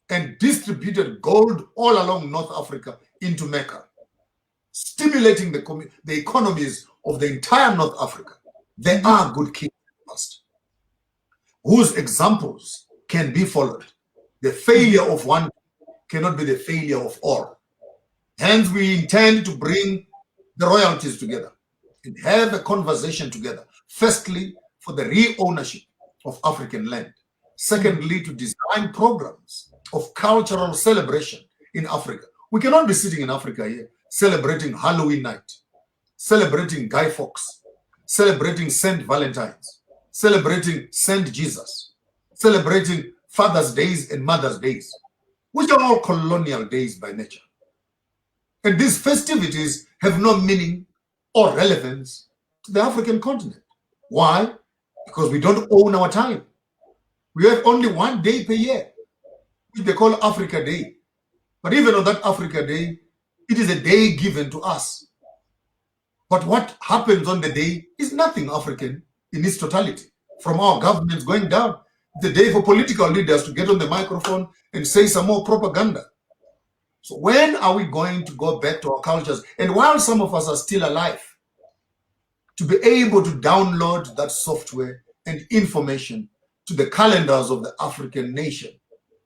and distributed gold all along North Africa into Mecca, stimulating the economies of the entire North Africa, there are good kings in the past whose examples can be followed. The failure of one cannot be the failure of all. Hence, we intend to bring the royalties together and have a conversation together. Firstly, for the re-ownership of African land. Secondly, to design programs of cultural celebration in Africa. We cannot be sitting in Africa here celebrating Halloween night, celebrating Guy Fawkes, celebrating Saint Valentine's, celebrating Saint Jesus, celebrating Father's Days and Mother's Days, which are all colonial days by nature. And these festivities have no meaning or relevance to the African continent. Why? Because we don't own our time. We have only one day per year, which they call Africa Day. But even on that Africa Day, it is a day given to us. But what happens on the day is nothing African in its totality. From our governments going down, the day for political leaders to get on the microphone and say some more propaganda. So when are we going to go back to our cultures? And while some of us are still alive, to be able to download that software and information to the calendars of the African nation,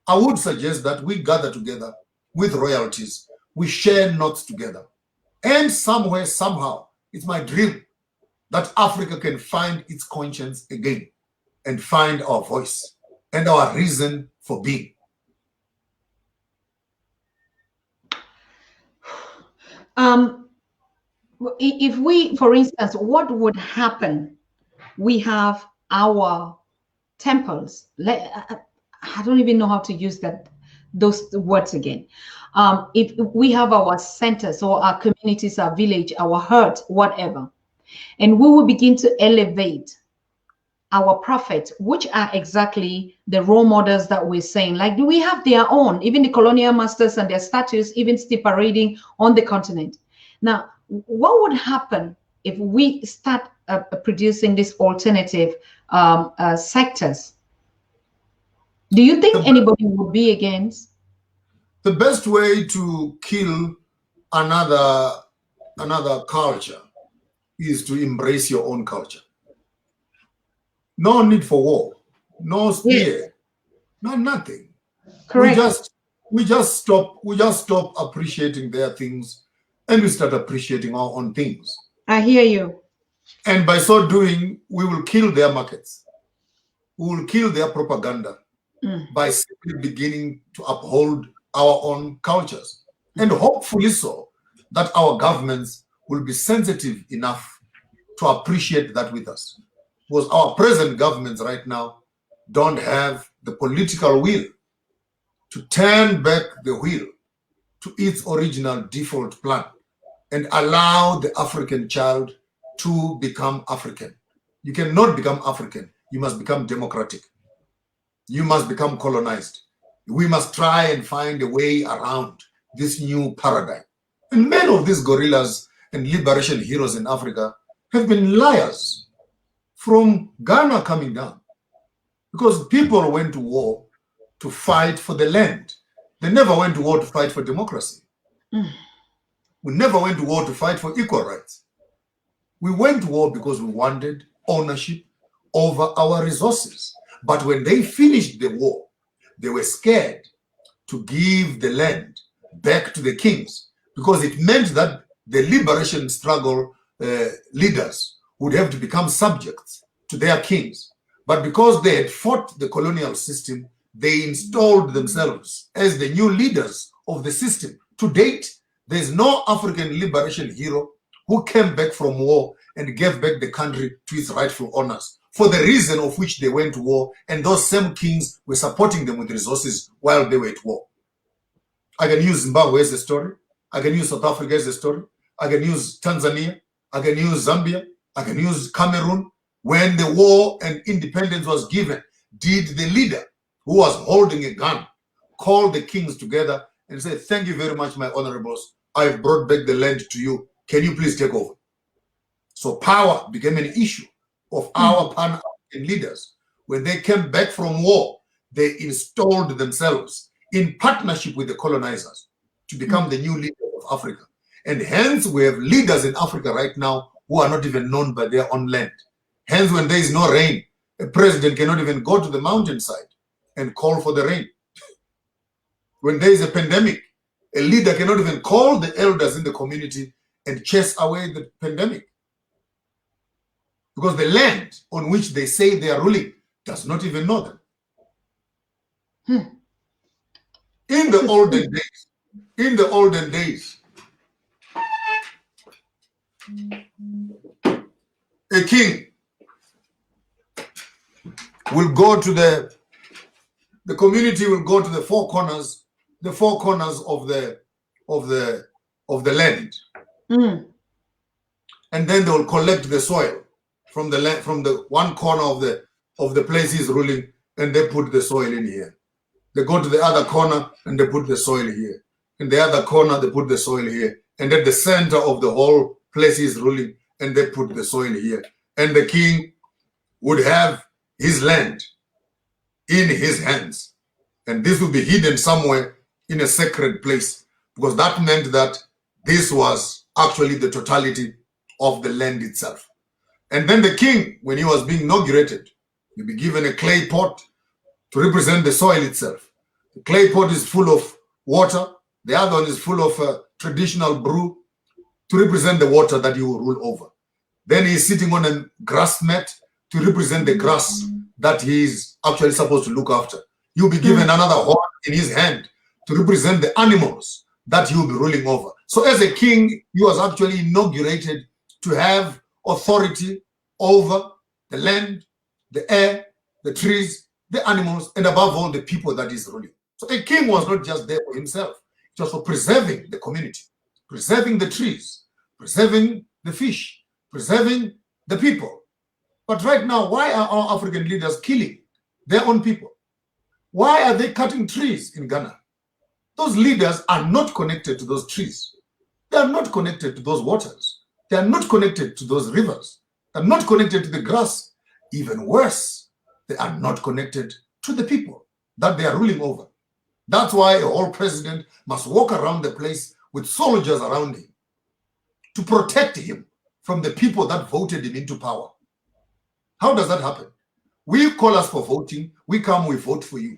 I would suggest that we gather together with royalties, we share notes together. And somewhere, somehow, it's my dream that Africa can find its conscience again and find our voice and our reason for being. If we, for instance, what would happen? We have our temples. I don't even know how to use those words again. If we have our centers or our communities, our village, our herd, whatever, and we will begin to elevate our prophets, which are exactly the role models that we're saying. Like, do we have their own, even the colonial masters and their statues, even still parading on the continent? Now, what would happen if we start producing these alternative sectors? Do you think anybody would be against? The best way to kill another culture is to embrace your own culture. No need for war, no spear, no nothing. Correct. We just stop appreciating their things, and we start appreciating our own things. I hear you. And by so doing, we will kill their markets. We will kill their propaganda by simply beginning to uphold our own cultures. And hopefully so, that our governments will be sensitive enough to appreciate that with us. Because our present governments right now don't have the political will to turn back the wheel to its original default plan, and allow the African child to become African. You cannot become African. You must become democratic. You must become colonized. We must try and find a way around this new paradigm. And many of these guerrillas and liberation heroes in Africa have been liars from Ghana coming down, because people went to war to fight for the land. They never went to war to fight for democracy. We never went to war to fight for equal rights. We went to war because we wanted ownership over our resources. But when they finished the war, they were scared to give the land back to the kings, because it meant that the liberation struggle leaders would have to become subjects to their kings. But because they had fought the colonial system, they installed themselves as the new leaders of the system. To date, there is no African liberation hero who came back from war and gave back the country to its rightful owners, for the reason of which they went to war, and those same kings were supporting them with resources while they were at war. I can use Zimbabwe as a story. I can use South Africa as a story. I can use Tanzania. I can use Zambia. I can use Cameroon. When the war and independence was given, did the leader who was holding a gun call the kings together and say, "Thank you very much, my honorables. I've brought back the land to you. Can you please take over?" So power became an issue of our Pan-African leaders. When they came back from war, they installed themselves in partnership with the colonizers to become the new leader of Africa. And hence we have leaders in Africa right now who are not even known by their own land. Hence, when there is no rain, a president cannot even go to the mountainside and call for the rain. When there is a pandemic, a leader cannot even call the elders in the community and chase away the pandemic, because the land on which they say they are ruling does not even know them. In the olden days, a king will go to the community will go to the four corners of the land, and then they will collect the soil from the land, from the one corner of the place he's ruling, and they put the soil in here. They go to the other corner and they put the soil here. In the other corner, they put the soil here. And at the center of the whole place he's ruling, and they put the soil here. And the king would have his land in his hands. And this would be hidden somewhere in a sacred place, because that meant that this was actually the totality of the land itself. And then the king, when he was being inaugurated, he'd be given a clay pot to represent the soil itself. The clay pot is full of water. The other one is full of traditional brew to represent the water that he will rule over. Then he's sitting on a grass mat to represent the grass that he is actually supposed to look after. You'll be given another horn in his hand to represent the animals that he will be ruling over. So as a king, he was actually inaugurated to have authority over the land, the air, the trees, the animals, and above all, the people that he's ruling. So a king was not just there for himself. It was for preserving the community, preserving the trees, preserving the fish, preserving the people. But right now, why are our African leaders killing their own people? Why are they cutting trees in Ghana? Those leaders are not connected to those trees. They are not connected to those waters. They are not connected to those rivers. They are not connected to the grass. Even worse, they are not connected to the people that they are ruling over. That's why a whole president must walk around the place with soldiers around him to protect him from the people that voted him into power. How does that happen? We call us for voting. We come, we vote for you.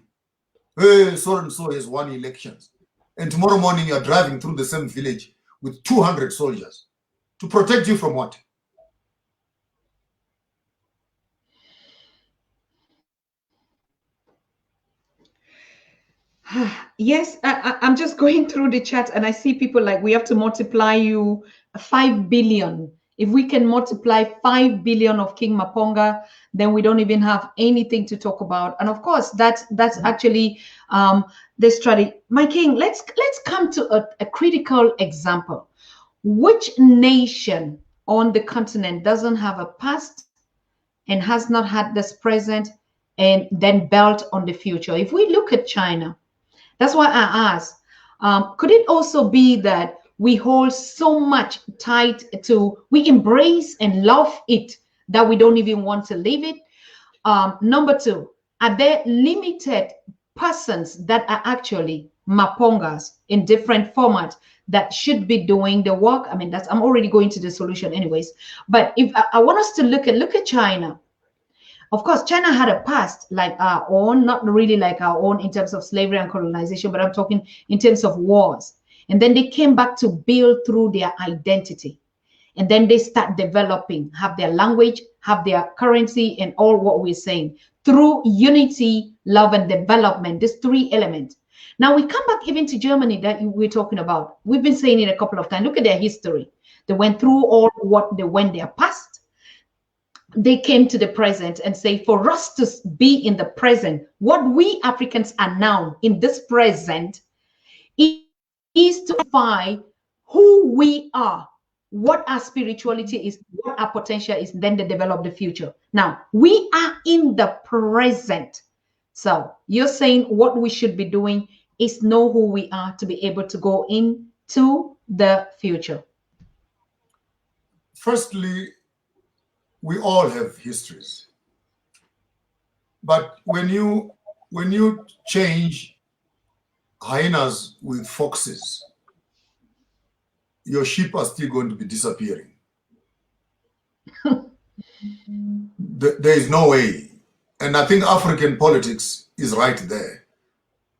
Hey, so and so has won elections. And tomorrow morning you're driving through the same village with 200 soldiers to protect you from what? Yes, I'm just going through the chat and I see people like, we have to multiply you 5 billion. If we can multiply 5 billion of King Maponga, then we don't even have anything to talk about. And of course, that's actually the strategy. My king, let's come to a critical example. which nation on the continent doesn't have a past and has not had this present and then built on the future? If we look at China, that's why I asked, could it also be that we hold so much tight to, we embrace and love it that we don't even want to leave it? Number two, are there limited persons that are actually Mapongas in different formats that should be doing the work? I mean, that's, I'm already going to the solution anyways. But if I want us to look at China. Of course, China had a past like our own, not really like our own in terms of slavery and colonization, but I'm talking in terms of wars. And then they came back to build through their identity. And then they start developing, have their language, have their currency, and all what we're saying through unity, love, and development, these three elements. Now we come back even to Germany that we're talking about. We've been saying it a couple of times. Look at their history. They went through all what they went their past. They came to the present and say, for us to be in the present, what we Africans are now in this present is to find who we are, what our spirituality is, what our potential is, then they develop the future. Now, we are in the present. So you're saying what we should be doing is know who we are to be able to go into the future. Firstly, we all have histories. But when you change hyenas with foxes, your sheep are still going to be disappearing. There is no way. And I think African politics is right there,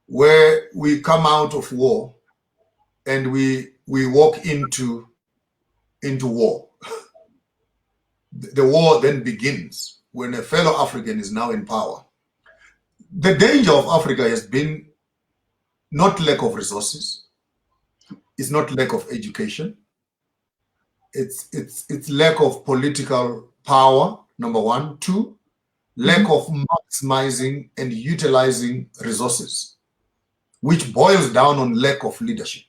where we come out of war and we walk into war. The war then begins when a fellow African is now in power. The danger of Africa has been not lack of resources, it's not lack of education, it's lack of political power, number one. Two, lack of maximizing and utilizing resources, which boils down on lack of leadership.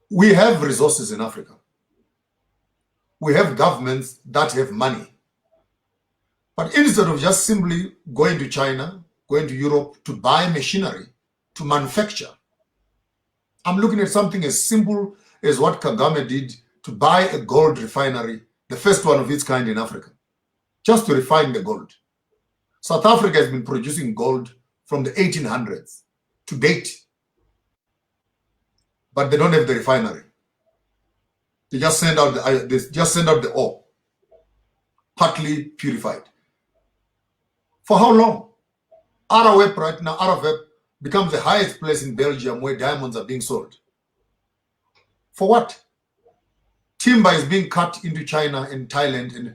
We have resources in Africa. We have governments that have money. But instead of just simply going to China, going to Europe to buy machinery, to manufacture, I'm looking at something as simple as what Kagame did to buy a gold refinery, the first one of its kind in Africa, just to refine the gold. South Africa has been producing gold from the 1800s to date, but they don't have the refinery. They just send out the ore, partly purified. For how long? Arawep right now, Arawep becomes the highest place in Belgium where diamonds are being sold. For what? Timber is being cut into China and Thailand. And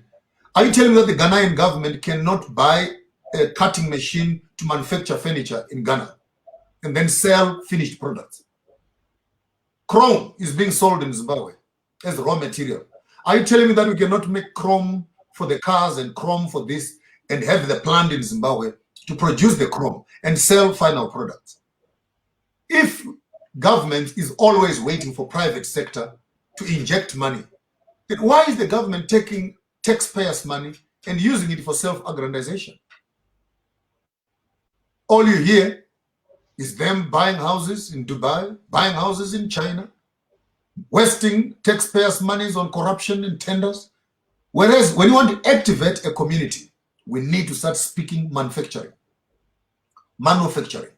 are you telling me that the Ghanaian government cannot buy a cutting machine to manufacture furniture in Ghana and then sell finished products? Chrome is being sold in Zimbabwe as raw material. Are you telling me that we cannot make chrome for the cars and chrome for this and have the plant in Zimbabwe to produce the chrome and sell final products? If government is always waiting for private sector to inject money, then why is the government taking taxpayers' money and using it for self-aggrandization? All you hear is them buying houses in Dubai, buying houses in China, wasting taxpayers' monies on corruption and tenders. Whereas when you want to activate a community, we need to start speaking manufacturing. Manufacturing.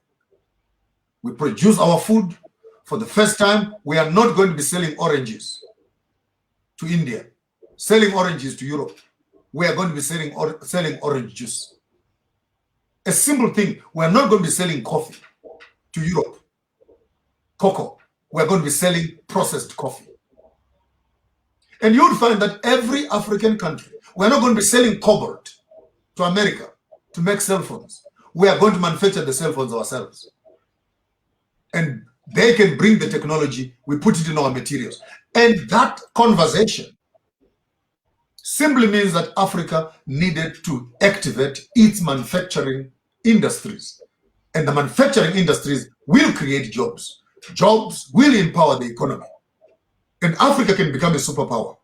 We produce our food. For the first time, we are not going to be selling oranges to India, selling oranges to Europe. We are going to be selling orange juice. A simple thing, we are not going to be selling coffee to Europe, cocoa. We are going to be selling processed coffee. And you would find that every African country, we are not going to be selling cobalt to America to make cell phones. We are going to manufacture the cell phones ourselves. And they can bring the technology, we put it in our materials. And that conversation simply means that Africa needed to activate its manufacturing industries. And the manufacturing industries will create jobs. jobs will empower the economy. And Africa can become a superpower.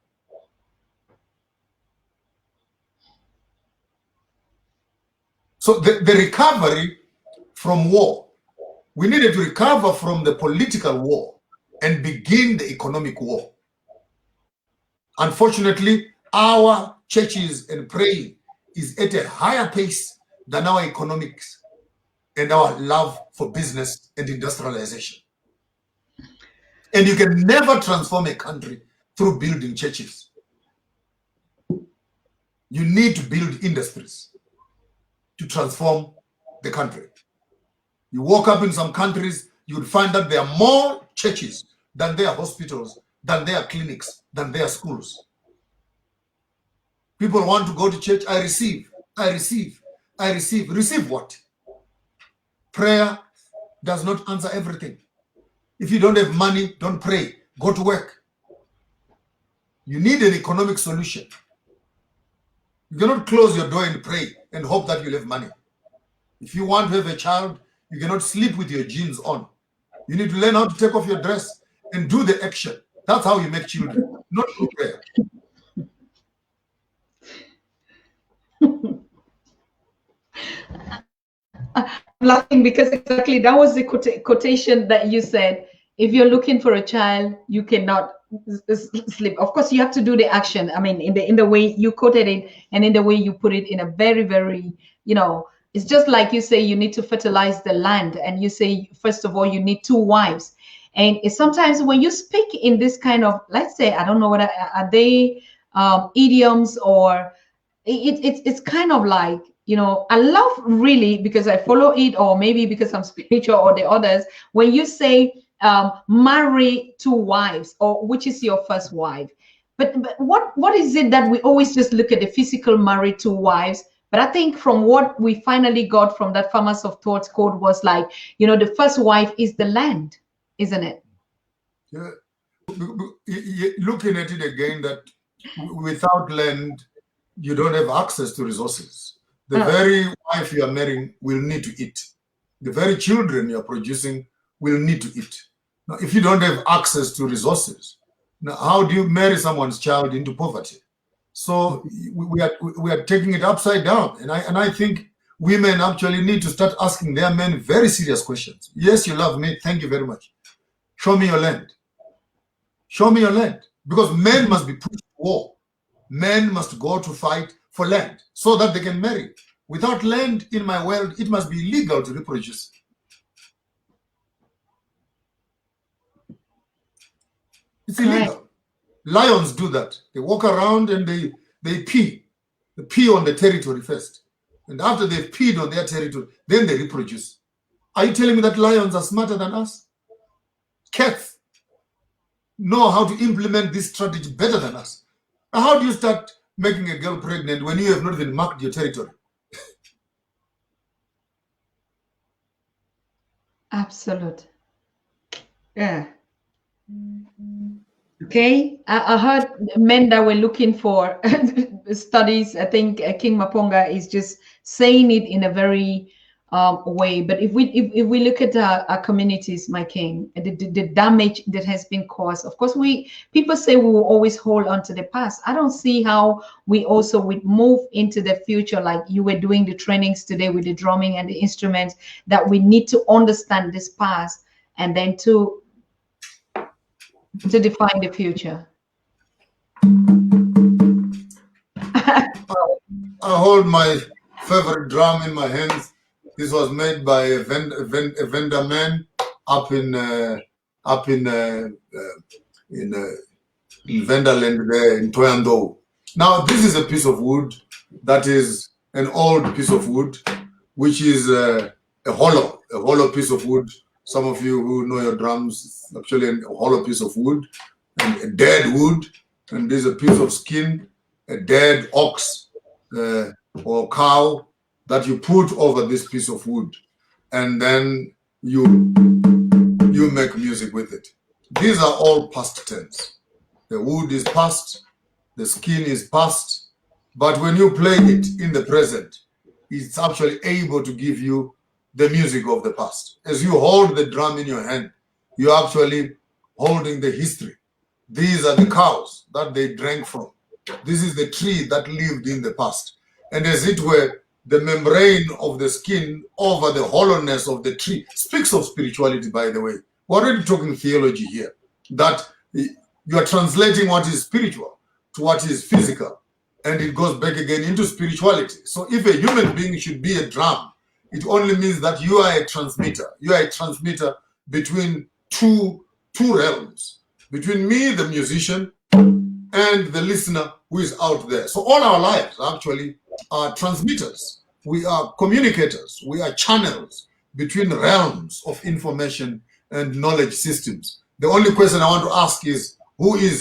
So the recovery from war, we needed to recover from the political war and begin the economic war. Unfortunately, our churches and praying is at a higher pace than our economics and our love for business and industrialization. And you can never transform a country through building churches. You need to build industries to transform the country. You walk up in some countries, you would find that there are more churches than there are hospitals, than there are clinics, than there are schools. People want to go to church. I receive. Receive what? Prayer does not answer everything. If you don't have money, don't pray. Go to work. You need an economic solution. You cannot close your door and pray and hope that you'll have money. If you want to have a child, you cannot sleep with your jeans on. You need to learn how to take off your dress and do the action. That's how you make children, not through prayer. I'm laughing because exactly that was the quotation that you said. If you're looking for a child, you cannot sleep. Of course, you have to do the action. I mean, in the way you quoted it and in the way you put it in a very, very, it's just like you say you need to fertilize the land, and you say first of all you need 2 wives. And it's sometimes when you speak in this kind of, let's say, I don't know what are they idioms, or it's kind of like, I love really, because I follow it, or maybe because I'm spiritual, or the others, when you say marry 2 wives, or which is your first wife. But what is it that we always just look at the physical marry 2 wives? But I think from what we finally got from that Farmers of Thoughts code was like, the first wife is the land, isn't it? Yeah. Looking at it again, that without land, you don't have access to resources. The very wife you are marrying will need to eat. The very children you are producing will need to eat. Now, if you don't have access to resources, now how do you marry someone's child into poverty? So we are taking it upside down, and I think women actually need to start asking their men very serious questions. Yes, you love me. Thank you very much. Show me your land. Show me your land, because men must be pushed to war. Men must go to fight for land so that they can marry. Without land in my world, it must be illegal to reproduce. It's illegal. Lions do that. They walk around and they pee. They pee on the territory first. And after they've peed on their territory, then they reproduce. Are you telling me that lions are smarter than us? Cats know how to implement this strategy better than us. How do you start making a girl pregnant when you have not even marked your territory? Absolute. Yeah. Okay. I heard men that were looking for studies. I think King Maponga is just saying it in a very way. But if we look at our communities, my king, the damage that has been caused, of course, people say we will always hold on to the past. I don't see how we also would move into the future, like you were doing the trainings today with the drumming and the instruments, that we need to understand this past and then to define the future. I hold my favorite drum in my hands. This was made by a vendor man up in Venderland there in Toyando. Now, this is a piece of wood that is an old piece of wood, which is a hollow piece of wood. Some of you who know your drums, actually a hollow piece of wood, and a dead wood, and there's a piece of skin, a dead ox or cow that you put over this piece of wood, and then you make music with it. These are all past tense. The wood is past, the skin is past, but when you play it in the present, it's actually able to give you the music of the past. As you hold the drum in your hand, you're actually holding the history. These are the cows that they drank from. This is the tree that lived in the past. And as it were, the membrane of the skin over the hollowness of the tree speaks of spirituality, by the way. We're already talking theology here, that you are translating what is spiritual to what is physical, and it goes back again into spirituality. So if a human being should be a drum, it only means that you are a transmitter. You are a transmitter between two realms, between me, the musician, and the listener who is out there. So all our lives actually are transmitters. We are communicators. We are channels between realms of information and knowledge systems. The only question I want to ask is, who is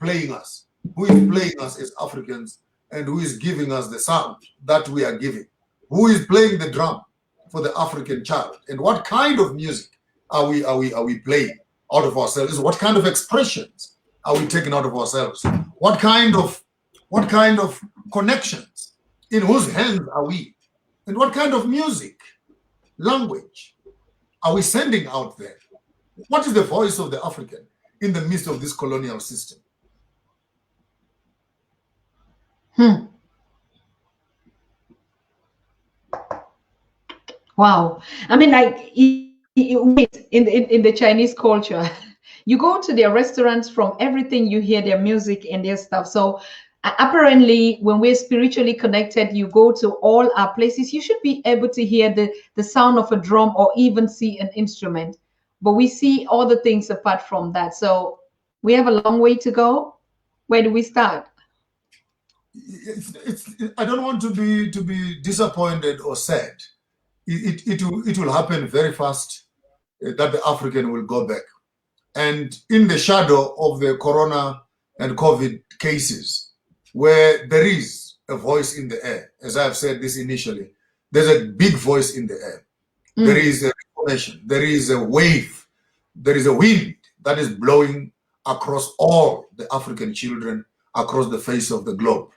playing us? Who is playing us as Africans, and who is giving us the sound that we are giving? Who is playing the drum for the African child? And what kind of music are we playing out of ourselves? What kind of expressions are we taking out of ourselves? What kind of connections? In whose hands are we? And what kind of music, language are we sending out there? What is the voice of the African in the midst of this colonial system? Wow. I mean, like in the Chinese culture, you go to their restaurants, from everything you hear their music and their stuff. So apparently, when we're spiritually connected, you go to all our places, you should be able to hear the sound of a drum or even see an instrument. But we see all the things apart from that. So we have a long way to go. Where do we start? I don't want to be disappointed or sad. It will happen very fast that the African will go back. And in the shadow of the corona and COVID cases, where there is a voice in the air, as I've said this initially, there's a big voice in the air. There is a reformation, there is a wave, there is a wind that is blowing across all the African children across the face of the globe,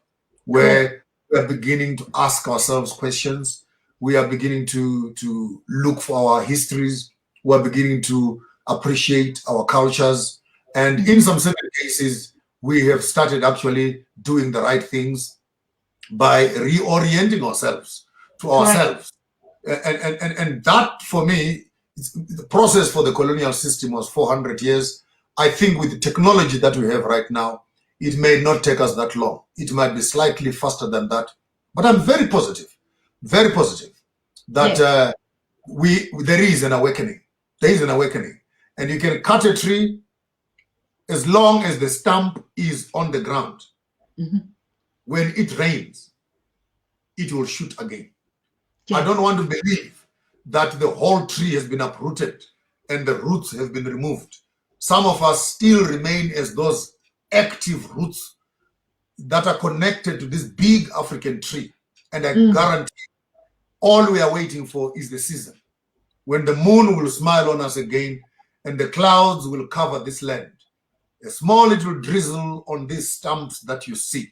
where we are beginning to ask ourselves questions. We are beginning to look for our histories. We are beginning to appreciate our cultures. And in some certain cases, we have started actually doing the right things by reorienting ourselves to ourselves. And that, for me, the process for the colonial system was 400 years. I think with the technology that we have right now, it may not take us that long. It might be slightly faster than that. But I'm very positive that there is an awakening. There is an awakening. And you can cut a tree as long as the stump is on the ground. When it rains, it will shoot again. I don't want to believe that the whole tree has been uprooted and the roots have been removed. Some of us still remain as those active roots that are connected to this big African tree. And I guarantee all we are waiting for is the season when the moon will smile on us again and the clouds will cover this land. A small little drizzle on these stumps that you see.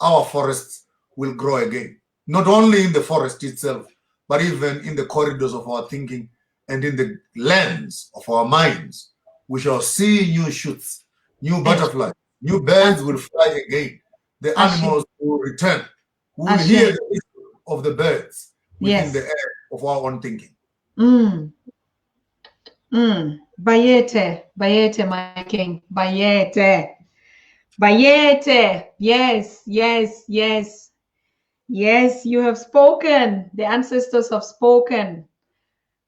Our forests will grow again. Not only in the forest itself, but even in the corridors of our thinking and in the lands of our minds. We shall see new shoots, new butterflies, new birds will fly again. The animals will return. We will hear the whistle of the birds within the air of our own thinking. Bayete, Bayete, my king, Bayete, Bayete. Yes, yes, yes, yes, you have spoken. The ancestors have spoken.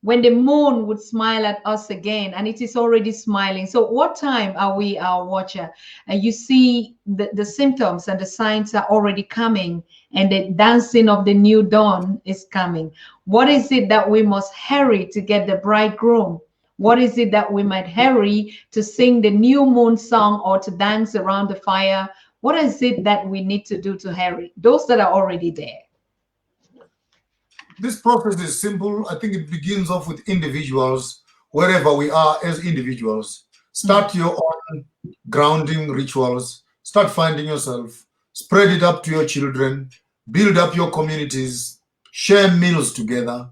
When the moon would smile at us again, and it is already smiling. So what time are we, our watcher? And you see the symptoms and the signs are already coming, and the dancing of the new dawn is coming. What is it that we must hurry to get the bridegroom? What is it that we might hurry to sing the new moon song or to dance around the fire? What is it that we need to do to hurry? Those that are already there. This process is simple. I think it begins off with individuals, wherever we are as individuals. Start your own grounding rituals. Start finding yourself. Spread it up to your children. Build up your communities. Share meals together.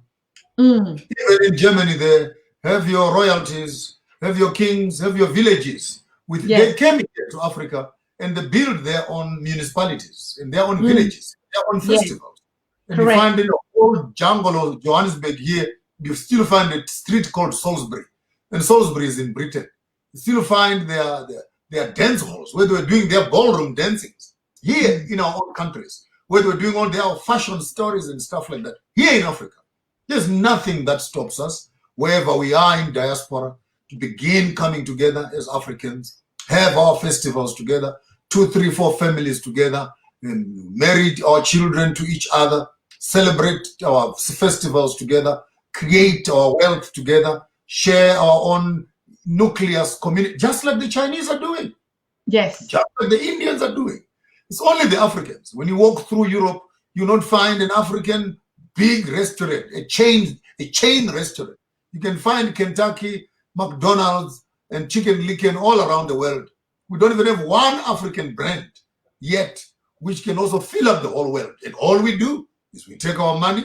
Even in Germany, there, have your royalties, have your kings, have your villages. They came here to Africa and they built their own municipalities and their own villages, their own festivals. And you find in the whole jungle of Johannesburg here, you still find a street called Salisbury. And Salisbury is in Britain. You still find their dance halls where they were doing their ballroom dancings. Here in our own countries, where they were doing all their fashion stories and stuff like that. Here in Africa, there's nothing that stops us, wherever we are in diaspora, to begin coming together as Africans, have our festivals together, 2, 3, 4 families together, and marry our children to each other, celebrate our festivals together, create our wealth together, share our own nucleus community, just like the Chinese are doing. Yes. Just like the Indians are doing. It's only the Africans. When you walk through Europe, you don't find an African big restaurant, a chain restaurant. You can find Kentucky, McDonald's, and Chicken Licken all around the world. We don't even have one African brand yet, which can also fill up the whole world. And all we do is we take our money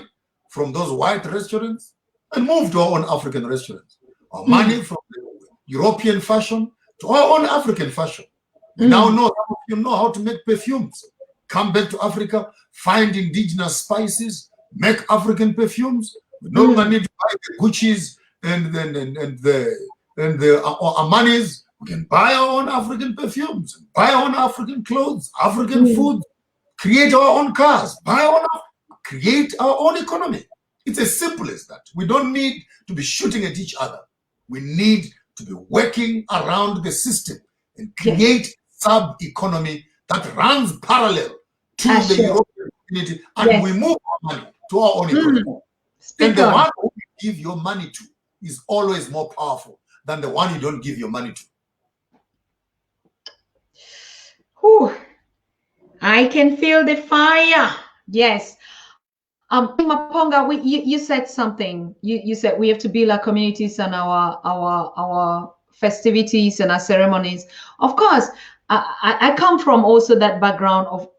from those white restaurants and move to our own African restaurants. Our money from the European fashion to our own African fashion. We now know, some of you know how to make perfumes. Come back to Africa, find indigenous spices, make African perfumes. We no longer need to buy the Gucci's and the Armani's. We can buy our own African perfumes, buy our own African clothes, African food, create our own cars, create our own economy. It's as simple as that. We don't need to be shooting at each other. We need to be working around the system and create sub-economy that runs parallel to the European community, and we move our money to our own economy. And the one who you give your money to is always more powerful than the one you don't give your money to. Whew. I can feel the fire. Yes. Maponga, you said something. You said we have to build our communities and our festivities and our ceremonies. Of course, I come from also that background of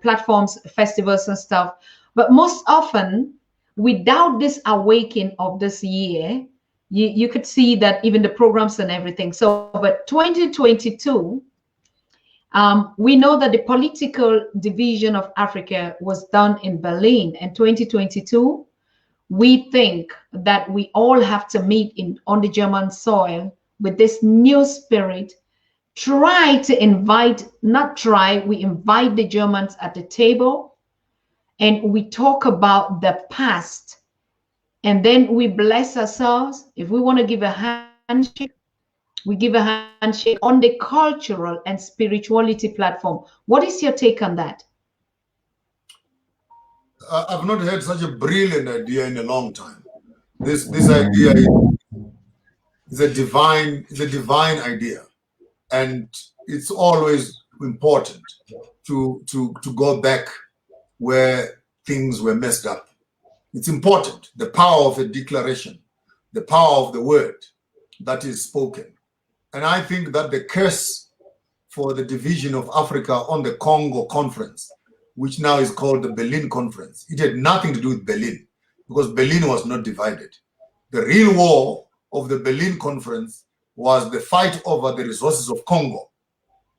platforms, festivals and stuff. But most often, without this awakening of this year, you could see that even the programs and everything. So, but 2022, we know that the political division of Africa was done in Berlin. And 2022, we think that we all have to meet on the German soil with this new spirit. We invite the Germans at the table, and we talk about the past, and then we bless ourselves. If we want to give a handshake, we give a handshake on the cultural and spirituality platform. What is your take on that? I've not heard such a brilliant idea in a long time. This idea is a divine idea, and it's always important to go back where things were messed up. It's important, the power of a declaration, the power of the word that is spoken. And I think that the curse for the division of Africa on the Congo conference, which now is called the Berlin Conference, it had nothing to do with Berlin, because Berlin was not divided. The real war of the Berlin Conference was the fight over the resources of Congo.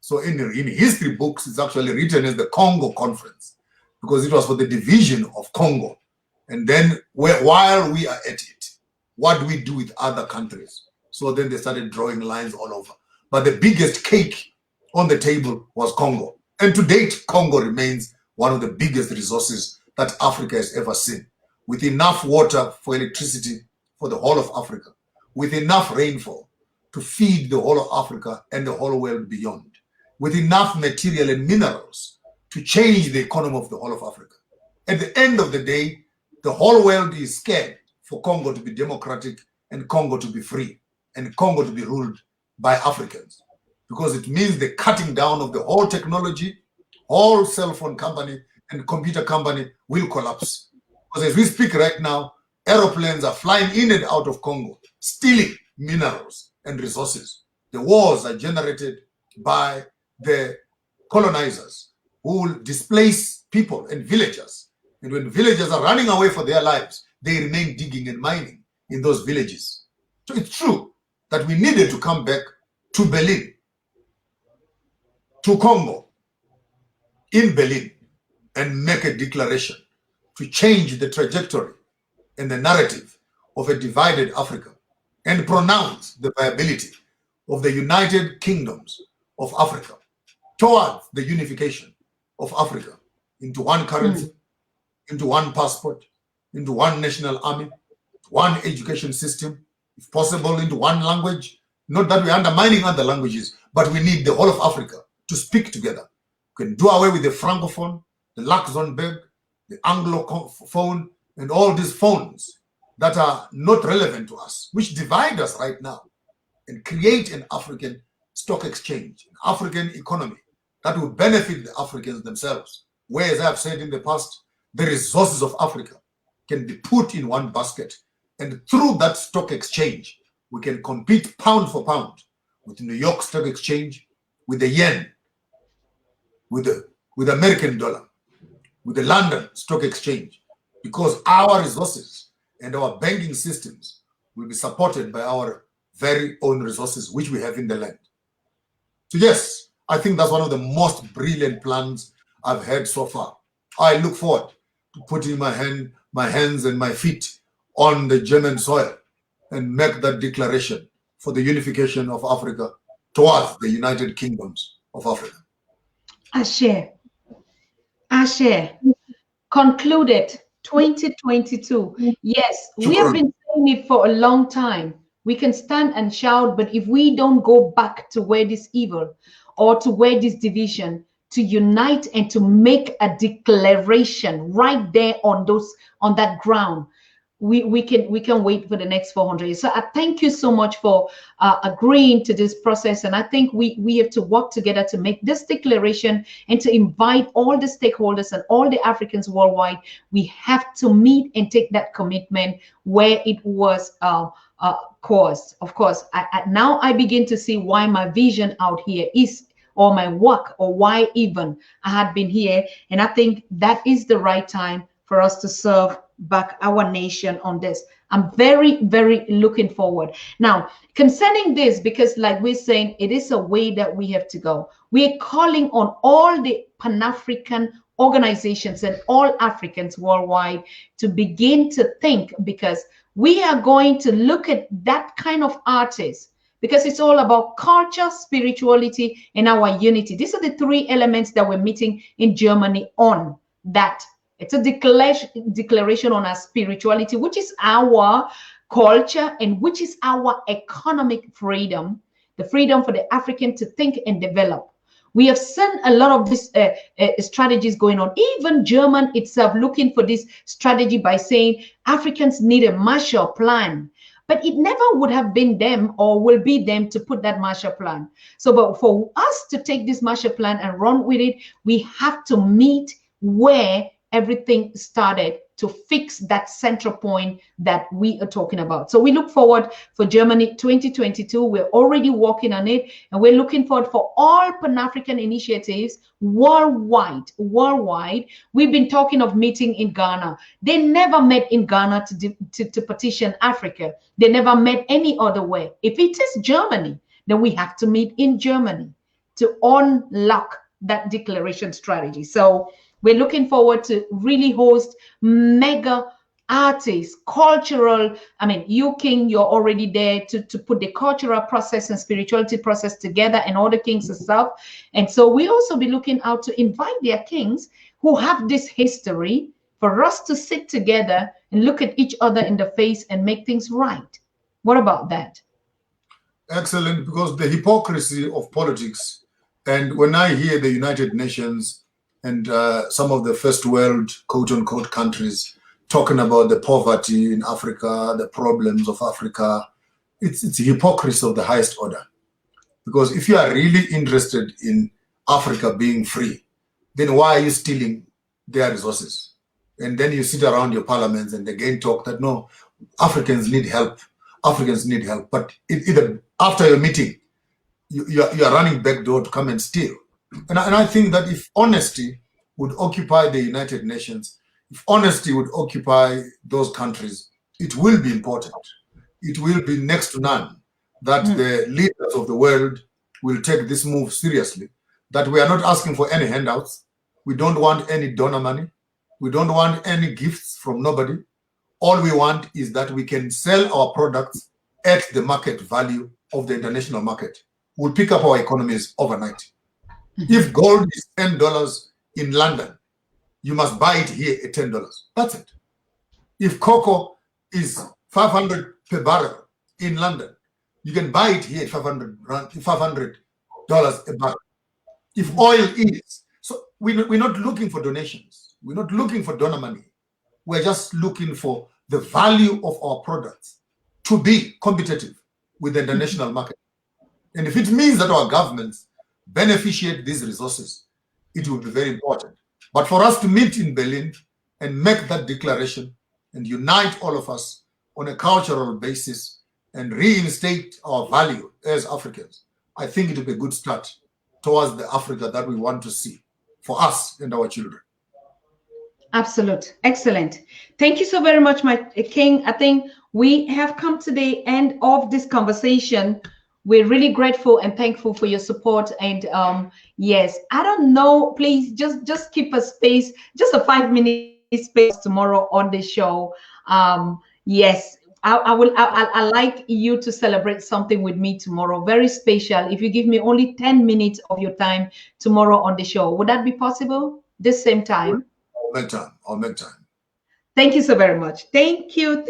So in history books, it's actually written as the Congo Conference, because it was for the division of Congo. And then while we are at it, what do we do with other countries? So then they started drawing lines all over. But the biggest cake on the table was Congo. And to date, Congo remains one of the biggest resources that Africa has ever seen, with enough water for electricity for the whole of Africa, with enough rainfall to feed the whole of Africa and the whole world beyond, with enough material and minerals to change the economy of the whole of Africa. At the end of the day, the whole world is scared for Congo to be democratic and Congo to be free and Congo to be ruled by Africans, because it means the cutting down of the whole technology, all cell phone company and computer company will collapse. Because as we speak right now, aeroplanes are flying in and out of Congo, stealing minerals and resources. The wars are generated by the colonizers who will displace people and villagers. And when villagers are running away for their lives, they remain digging and mining in those villages. So it's true. that we needed to come back to Berlin, to Congo, in Berlin, and make a declaration to change the trajectory and the narrative of a divided Africa and pronounce the viability of the United Kingdoms of Africa towards the unification of Africa into one currency, into one passport, into one national army, one education system, if possible, into one language. Not that we're undermining other languages, but we need the whole of Africa to speak together. We can do away with the Francophone, the Luxembourg, the Anglophone, and all these phones that are not relevant to us, which divide us right now, and create an African stock exchange, an African economy that will benefit the Africans themselves. Where, as I've said in the past, the resources of Africa can be put in one basket, and through that stock exchange, we can compete pound for pound with the New York Stock Exchange, with the yen, with the American dollar, with the London Stock Exchange, because our resources and our banking systems will be supported by our very own resources, which we have in the land. So yes, I think that's one of the most brilliant plans I've heard so far. I look forward to putting my hands and my feet on the German soil and make that declaration for the unification of Africa towards the United Kingdoms of Africa. Ashe. Concluded 2022. Yes, we have been saying it for a long time. We can stand and shout, but if we don't go back to where this evil or to where this division, to unite and to make a declaration right there on that ground, we can wait for the next 400 years. So I thank you so much for agreeing to this process, and I think we have to work together to make this declaration and to invite all the stakeholders and all the Africans worldwide. We have to meet and take that commitment where it was caused. Of course, now I begin to see why my vision out here is, or my work, or why even I had been here, and I think that is the right time for us to serve back our nation on this. I'm very, very looking forward. Now, concerning this, because like we're saying, it is a way that we have to go. We're calling on all the Pan-African organizations and all Africans worldwide to begin to think, because we are going to look at that kind of artists, because it's all about culture, spirituality, and our unity. These are the three elements that we're meeting in Germany on that. It's a declaration on our spirituality, which is our culture and which is our economic freedom, the freedom for the African to think and develop. We have seen a lot of these strategies going on. Even German itself looking for this strategy by saying Africans need a Marshall Plan. But it never would have been them or will be them to put that Marshall Plan. So but for us to take this Marshall Plan and run with it, we have to meet where everything started to fix that central point that we are talking about. So we look forward for Germany 2022. We're already working on it, and we're looking forward for all Pan-African initiatives worldwide. We've been talking of meeting in Ghana. They never met in Ghana to petition Africa. They never met any other way. If it is Germany, then we have to meet in Germany to unlock that declaration strategy. So we're looking forward to really host mega artists, cultural. I mean, you King, you're already there to put the cultural process and spirituality process together, and all the kings and stuff. And so we also be looking out to invite their kings who have this history for us to sit together and look at each other in the face and make things right. What about that? Excellent, because the hypocrisy of politics, and when I hear the United Nations and some of the first world quote-unquote countries talking about the poverty in Africa, the problems of Africa, it's hypocrisy of the highest order. Because if you are really interested in Africa being free, then why are you stealing their resources? And then you sit around your parliaments and again talk that, no, Africans need help. Africans need help. But either after your meeting, you are running back door to come and steal. And I think that if honesty would occupy the United Nations, if honesty would occupy those countries, it will be important. It will be next to none that the leaders of the world will take this move seriously, that we are not asking for any handouts. We don't want any donor money. We don't want any gifts from nobody. All we want is that we can sell our products at the market value of the international market. We'll pick up our economies overnight. If gold is $10 in London, you must buy it here at $10. That's it. If cocoa is 500 per barrel in London, you can buy it here at $500 a barrel. If oil is, so we're not looking for donations. We're not looking for donor money. We're just looking for the value of our products to be competitive with the international market. And if it means that our governments beneficiate these resources, it will be very important. But for us to meet in Berlin and make that declaration and unite all of us on a cultural basis and reinstate our value as Africans, I think it will be a good start towards the Africa that we want to see for us and our children. Absolute. Excellent. Thank you so very much, my king. I think we have come to the end of this conversation. We're really grateful and thankful for your support. And yes, I don't know, please just keep a space, just a 5-minute space tomorrow on the show. Yes, I like you to celebrate something with me tomorrow, very special. If you give me only 10 minutes of your time tomorrow on the show, would that be possible? This same time? I'll make time. Thank you so very much. Thank you.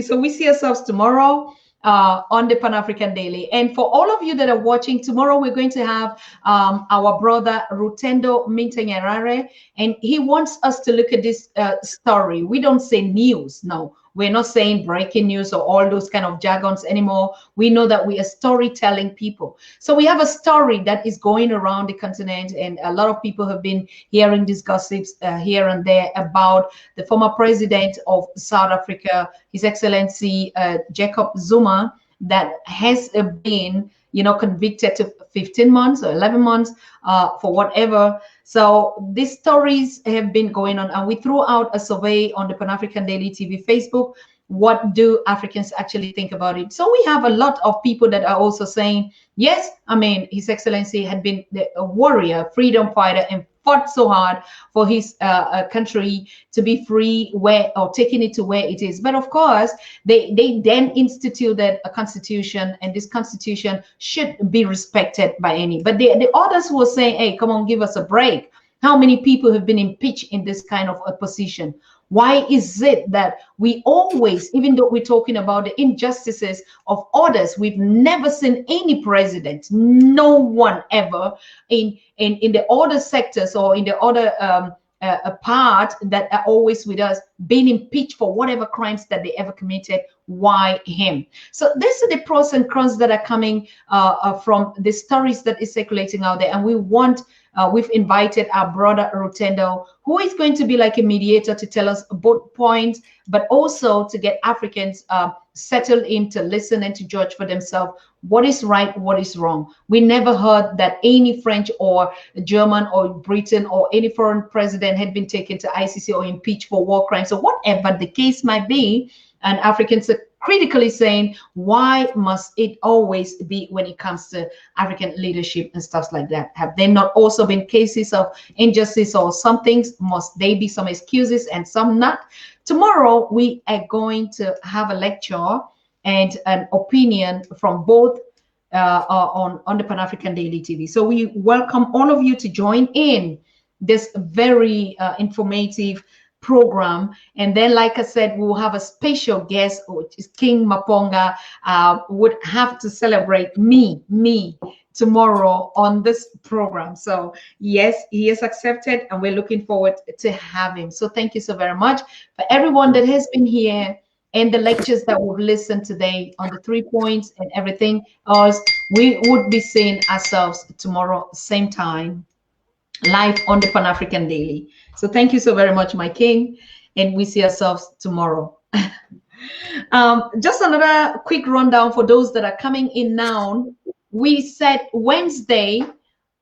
So we see ourselves tomorrow on the Pan-African Daily. And for all of you that are watching, tomorrow we're going to have our brother Rutendo Mintanyarare, and he wants us to look at this story. We don't say news, no. We're not saying breaking news or all those kind of jargons anymore. We know that we are storytelling people. So we have a story that is going around the continent, and a lot of people have been hearing these gossips here and there about the former president of South Africa, His Excellency Jacob Zuma, that has been, convicted to 15 months or 11 months for whatever. So these stories have been going on, and we threw out a survey on the Pan-African Daily TV Facebook. What do Africans actually think about it? So we have a lot of people that are also saying, yes, I mean, His Excellency had been a warrior, freedom fighter, and fought so hard for his country to be free, or taking it to where it is. But of course, they then instituted a constitution, and this constitution should be respected by any. But the others were saying, hey, come on, give us a break. How many people have been impeached in this kind of a position? Why is it that we always, even though we're talking about the injustices of others, we've never seen any president, no one ever in the other sectors or in the other part that are always with us being impeached for whatever crimes that they ever committed? Why him? So these are the pros and cons that are coming from the stories that is circulating out there, and we want. We've invited our brother Rutendo, who is going to be like a mediator to tell us both points, but also to get Africans settled in to listen and to judge for themselves what is right, what is wrong. We never heard that any French or German or Britain or any foreign president had been taken to ICC or impeached for war crimes. So whatever the case might be, and Africans are critically saying, why must it always be when it comes to African leadership and stuff like that? Have there not also been cases of injustice, or some things must they be some excuses and some not? Tomorrow we are going to have a lecture and an opinion from both on the Pan-African Daily TV. So we welcome all of you to join in this very informative program. And then, like I said, we will have a special guest, which is King Maponga. Would have to celebrate me tomorrow on this program. So yes, he is accepted, and we're looking forward to have him. So thank you so very much for everyone that has been here and the lectures that we've listened today on the 3 points and everything else. We would be seeing ourselves tomorrow, same time, live on the Pan-African Daily. So thank you so very much, my king, and we see ourselves tomorrow. Just another quick rundown for those that are coming in now. We said Wednesday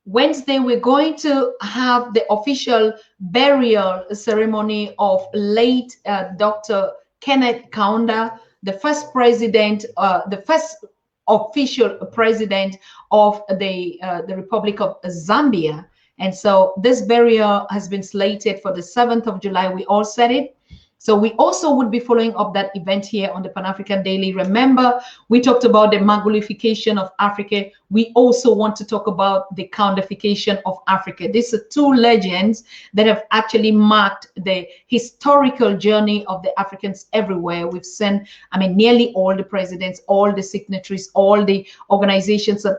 we're going to have the official burial ceremony of late Dr. Kenneth Kaunda, the first president, the first official president of the Republic of Zambia. And so this burial has been slated for the 7th of July. We all said it. So we also would be following up that event here on the Pan-African Daily. Remember, we talked about the Mongolification of Africa. We also want to talk about the Coundification of Africa. These are two legends that have actually marked the historical journey of the Africans everywhere. We've seen, I mean, nearly all the presidents, all the signatories, all the organizations, and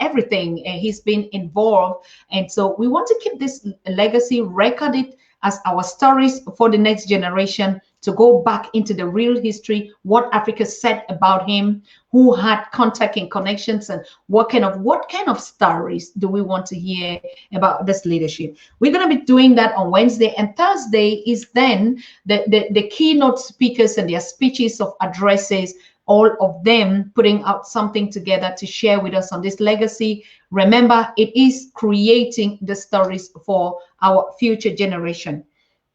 everything. He's been involved. And so we want to keep this legacy, record it as our stories for the next generation, to go back into the real history, what Africa said about him, who had contact and connections, and what kind of stories do we want to hear about this leadership. We're going to be doing that on Wednesday, and Thursday is then the keynote speakers and their speeches of addresses, all of them putting out something together to share with us on this legacy. Remember, it is creating the stories for our future generation.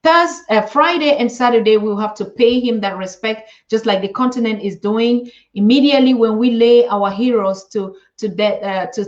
Friday and Saturday, we'll have to pay him that respect, just like the continent is doing. Immediately when we lay our heroes to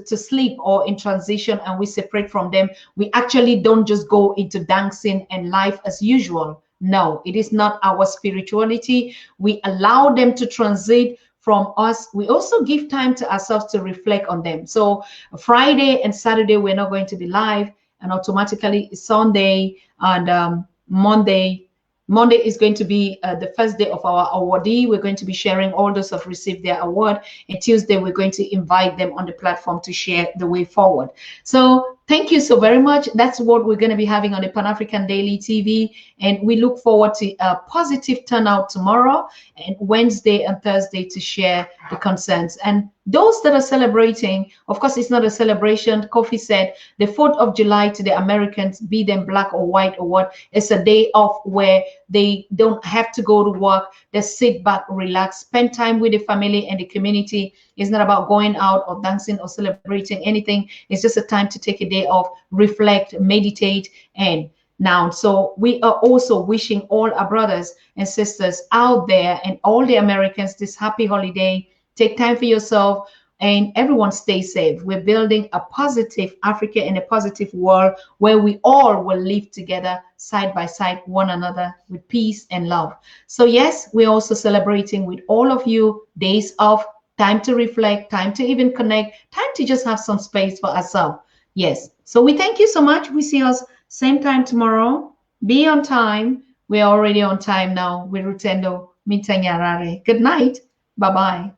sleep or in transition, and we separate from them, we actually don't just go into dancing and life as usual. No, it is not our spirituality. We allow them to transit from us. We also give time to ourselves to reflect on them. So Friday and Saturday, we're not going to be live, and automatically Sunday and Monday is going to be the first day of our awardee. We're going to be sharing all those who have received their award. And Tuesday, we're going to invite them on the platform to share the way forward. So thank you so very much. That's what we're going to be having on the Pan-African Daily TV. And we look forward to a positive turnout tomorrow and Wednesday and Thursday to share the concerns. And those that are celebrating, of course, it's not a celebration. Kofi said the 4th of July to the Americans, be them black or white or what, it's a day off where they don't have to go to work. They sit back, relax, spend time with the family and the community. It's not about going out or dancing or celebrating anything. It's just a time to take a day off, reflect, meditate, and now. So we are also wishing all our brothers and sisters out there and all the Americans this happy holiday. Take time for yourself, and everyone stay safe. We're building a positive Africa and a positive world where we all will live together side by side, one another, with peace and love. So yes, we're also celebrating with all of you days off, time to reflect, time to even connect, time to just have some space for ourselves. Yes. So we thank you so much. We see us same time tomorrow. Be on time. We're already on time now with Rutendo Mitanyarare. Good night. Bye-bye.